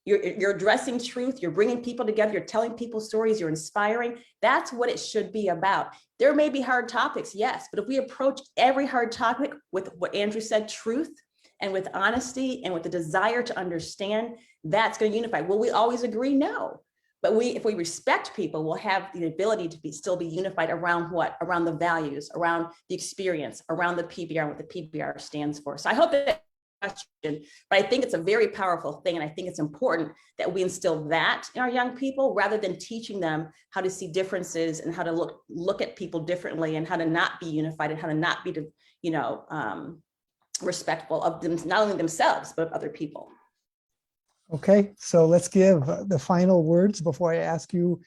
Speaker 5: You're addressing truth, you're bringing people together, you're telling people stories, you're inspiring. That's what it should be about. There may be hard topics, yes, but if we approach every hard topic with what Andrew said, truth, and with honesty and with the desire to understand, that's going to unify. Will we always agree? No. But if we respect people, we'll have the ability to still be unified around what? Around the values, around the experience, around the PBR, what the PBR stands for. So I hope that question, but I think it's a very powerful thing. And I think it's important that we instill that in our young people rather than teaching them how to see differences and how to look at people differently and how to not be unified and how to not be, respectful of them, not only themselves, but of other people.
Speaker 1: Okay, so let's give the final words before I ask you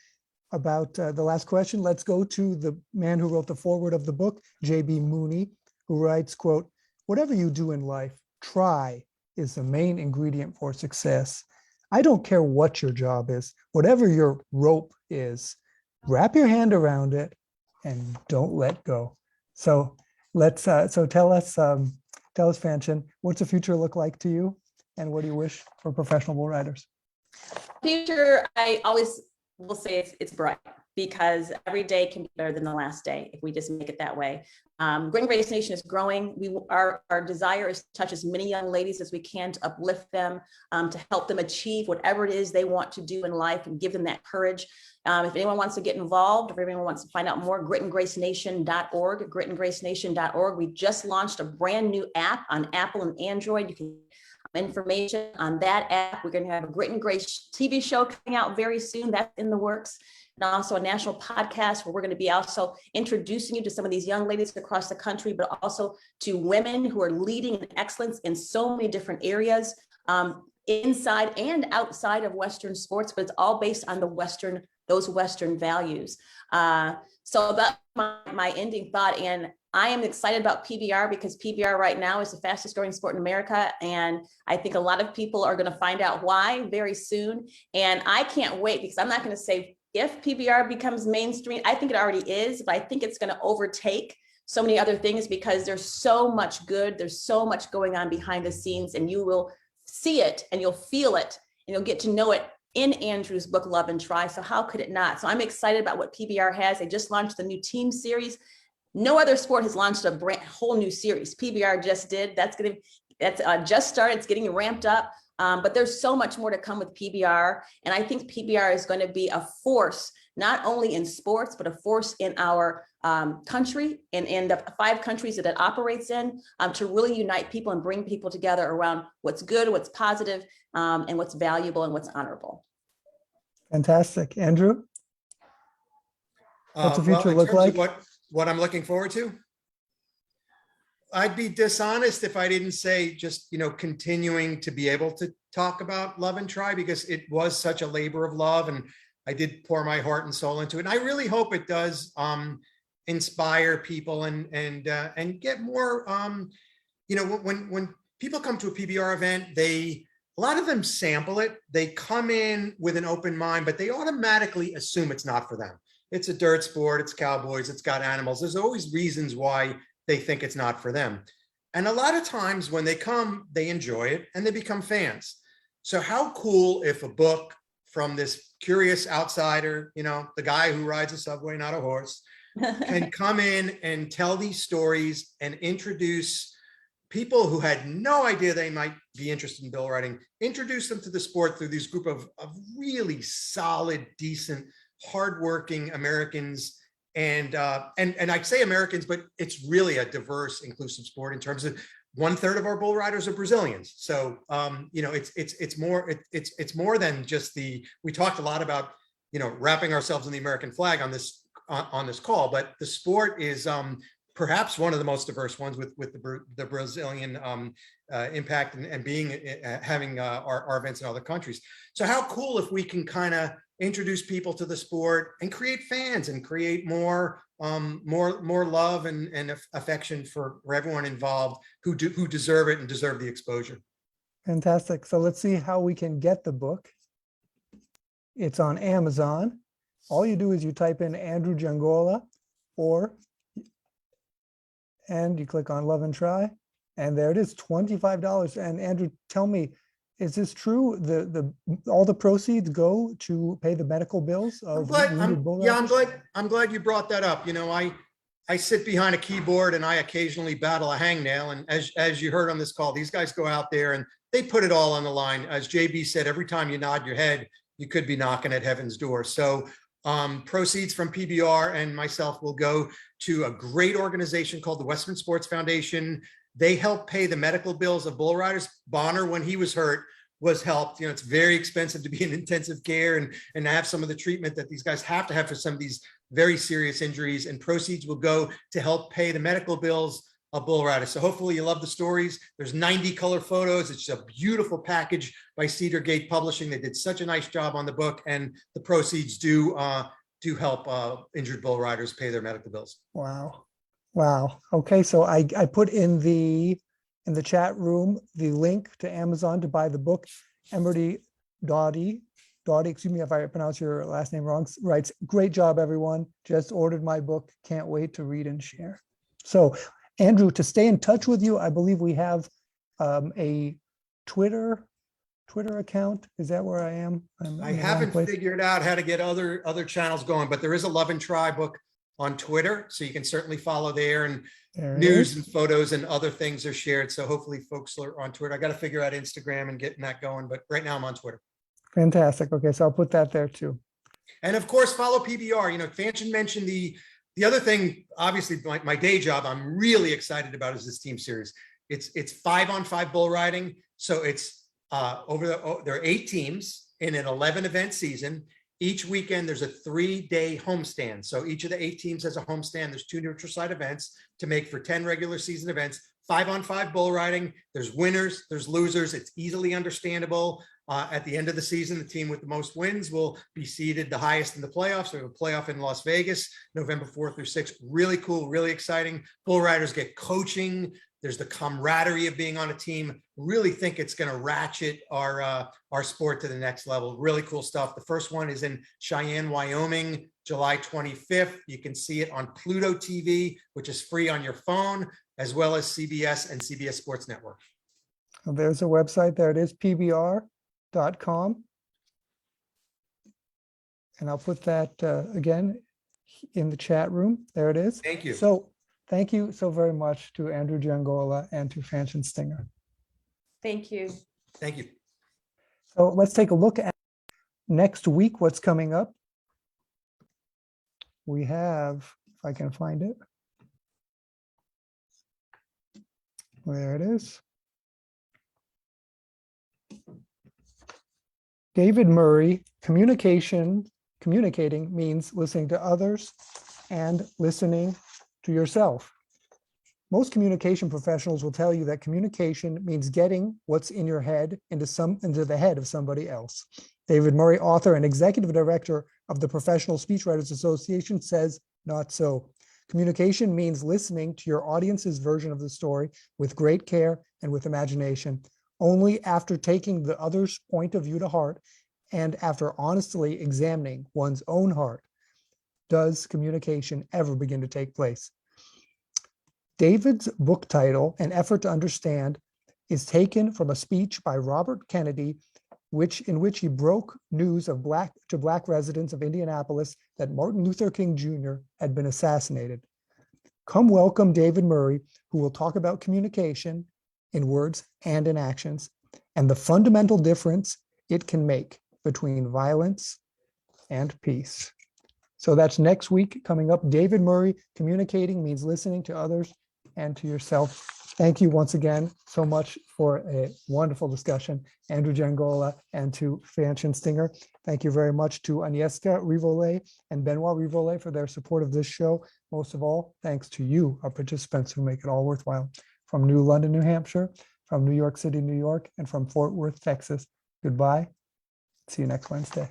Speaker 1: about the last question. Let's go to the man who wrote the foreword of the book, J.B. Mooney, who writes, quote, "Whatever you do in life, try is the main ingredient for success. I don't care what your job is, whatever your rope is, wrap your hand around it and don't let go." So let's tell us, Fanchen, what's the future look like to you? And what do you wish for professional bull riders?
Speaker 5: Future, I always will say it's bright because every day can be better than the last day if we just make it that way. Grit and Grace Nation is growing. Our desire is to touch as many young ladies as we can to uplift them, to help them achieve whatever it is they want to do in life and give them that courage. If anyone wants to get involved, if anyone wants to find out more, gritandgracenation.org, gritandgracenation.org. We just launched a brand new app on Apple and Android. You can information on that app. We're going to have a Grit and Grace TV show coming out very soon. That's in the works. And also a national podcast where we're going to be also introducing you to some of these young ladies across the country, but also to women who are leading in excellence in so many different areas, inside and outside of Western sports, but it's all based on those Western values. So that's my ending thought. And I am excited about PBR because PBR right now is the fastest growing sport in America. And I think a lot of people are going to find out why very soon. And I can't wait because I'm not going to say if PBR becomes mainstream. I think it already is, but I think it's going to overtake so many other things because there's so much good. There's so much going on behind the scenes and you will see it and you'll feel it and you'll get to know it in Andrew's book, Love and Try. So how could it not? So I'm excited about what PBR has. They just launched the new team series. No other sport has launched a whole new series. PBR just did. That's just started. It's getting ramped up. But there's so much more to come with PBR. And I think PBR is going to be a force, not only in sports, but a force in our country and in the 5 countries that it operates in to really unite people and bring people together around what's good, what's positive, and what's valuable and what's honorable.
Speaker 1: Fantastic. Andrew? What's the future look like?
Speaker 4: What I'm looking forward to? I'd be dishonest if I didn't say just, continuing to be able to talk about Love and Try because it was such a labor of love and I did pour my heart and soul into it. And I really hope it does inspire people and get more, when people come to a PBR event, a lot of them sample it. They come in with an open mind, but they automatically assume it's not for them. It's a dirt sport, it's cowboys, it's got animals. There's always reasons why they think it's not for them. And a lot of times when they come, they enjoy it and they become fans. So how cool if a book from this curious outsider, the guy who rides a subway, not a horse, can come in and tell these stories and introduce people who had no idea they might be interested in bull riding, introduce them to the sport through this group of really solid, decent, hardworking Americans. And I say Americans, but it's really a diverse, inclusive sport in terms of 1/3 of our bull riders are Brazilians. So, it's more than just we talked a lot about, wrapping ourselves in the American flag on this call, but the sport is perhaps one of the most diverse ones with the Brazilian impact and having our events in other countries. So how cool if we can kind of introduce people to the sport and create fans and create more love and affection for everyone involved who deserve it and deserve the exposure.
Speaker 1: Fantastic. So let's see how we can get the book. It's on Amazon. All you do is you type in Andrew Giangola and you click on Love and Try, and there it is, $25. And Andrew, tell me, is this true? All the proceeds go to pay the medical bills of wounded bull riders?
Speaker 4: I'm glad you brought that up. You know, I sit behind a keyboard and I occasionally battle a hangnail. And as you heard on this call, these guys go out there and they put it all on the line. As JB said, every time you nod your head, you could be knocking at heaven's door. So proceeds from PBR and myself will go to a great organization called the Western Sports Foundation. They help pay the medical bills of bull riders. Bonner, when he was hurt, was helped. You know, it's very expensive to be in intensive care and have some of the treatment that these guys have to have for some of these very serious injuries, and proceeds will go to help pay the medical bills of bull riders. So hopefully you love the stories. There's 90 color photos. It's a beautiful package by Cedar Gate Publishing. They did such a nice job on the book, and the proceeds do help injured bull riders pay their medical bills.
Speaker 1: Wow. Wow. Okay. So I put in the chat room the link to Amazon to buy the book. Emery Dottie, excuse me if I pronounce your last name wrong, writes, "Great job, everyone. Just ordered my book. Can't wait to read and share." So Andrew, to stay in touch with you, I believe we have a Twitter account. Is that where I am?
Speaker 4: I haven't figured out how to get other channels going, but there is a Love and Try book on Twitter, so you can certainly follow there, and news and photos and other things are shared. So hopefully folks are on Twitter. I got to figure out Instagram and getting that going, but right now I'm on Twitter.
Speaker 1: Fantastic. Okay, so I'll put that there too.
Speaker 4: And of course, follow PBR. You know, Fanchon mentioned the other thing, obviously my day job I'm really excited about is this team series. It's 5-on-5 bull riding. So it's there are 8 teams in an 11 event season. Each weekend there's a 3-day homestand. So each of the 8 teams has a homestand. There's 2 neutral site events to make for 10 regular season events. 5-on-5 bull riding. There's winners, there's losers. It's easily understandable. At the end of the season, the team with the most wins will be seeded the highest in the playoffs. We have a playoff in Las Vegas, November 4th through 6th. Really cool, really exciting. Bull riders get coaching. There's the camaraderie of being on a team. Really think it's going to ratchet our sport to the next level. Really cool stuff. The first one is in Cheyenne, Wyoming, July 25th. You can see it on Pluto TV, which is free on your phone, as well as CBS and CBS Sports Network.
Speaker 1: Well, there's a website. There it is, pbr.com. And I'll put that again in the chat room. There it is.
Speaker 4: Thank you.
Speaker 1: So thank you so very much to Andrew Giangola and to Fanchon Stinger.
Speaker 5: Thank you.
Speaker 4: Thank you.
Speaker 1: So let's take a look at next week, what's coming up. We have, if I can find it. There it is. David Murray, communicating means listening to others and listening to yourself. Most communication professionals will tell you that communication means getting what's in your head into the head of somebody else. David Murray, author and executive director of the Professional Speechwriters Association, says not so. Communication means listening to your audience's version of the story with great care and with imagination. Only after taking the other's point of view to heart and after honestly examining one's own heart does communication ever begin to take place. David's book title, An Effort to Understand, is taken from a speech by Robert Kennedy, in which he broke news to Black residents of Indianapolis that Martin Luther King Jr. had been assassinated. Come welcome David Murray, who will talk about communication in words and in actions, and the fundamental difference it can make between violence and peace. So that's next week coming up. David Murray, communicating means listening to others and to yourself. Thank you once again so much for a wonderful discussion, Andrew Giangola and to Fanchon Stinger. Thank you very much to Agnieszka Rivolet and Benoit Rivolet for their support of this show. Most of all, thanks to you, our participants who make it all worthwhile. From New London, New Hampshire, from New York City, New York, and from Fort Worth, Texas. Goodbye. See you next Wednesday.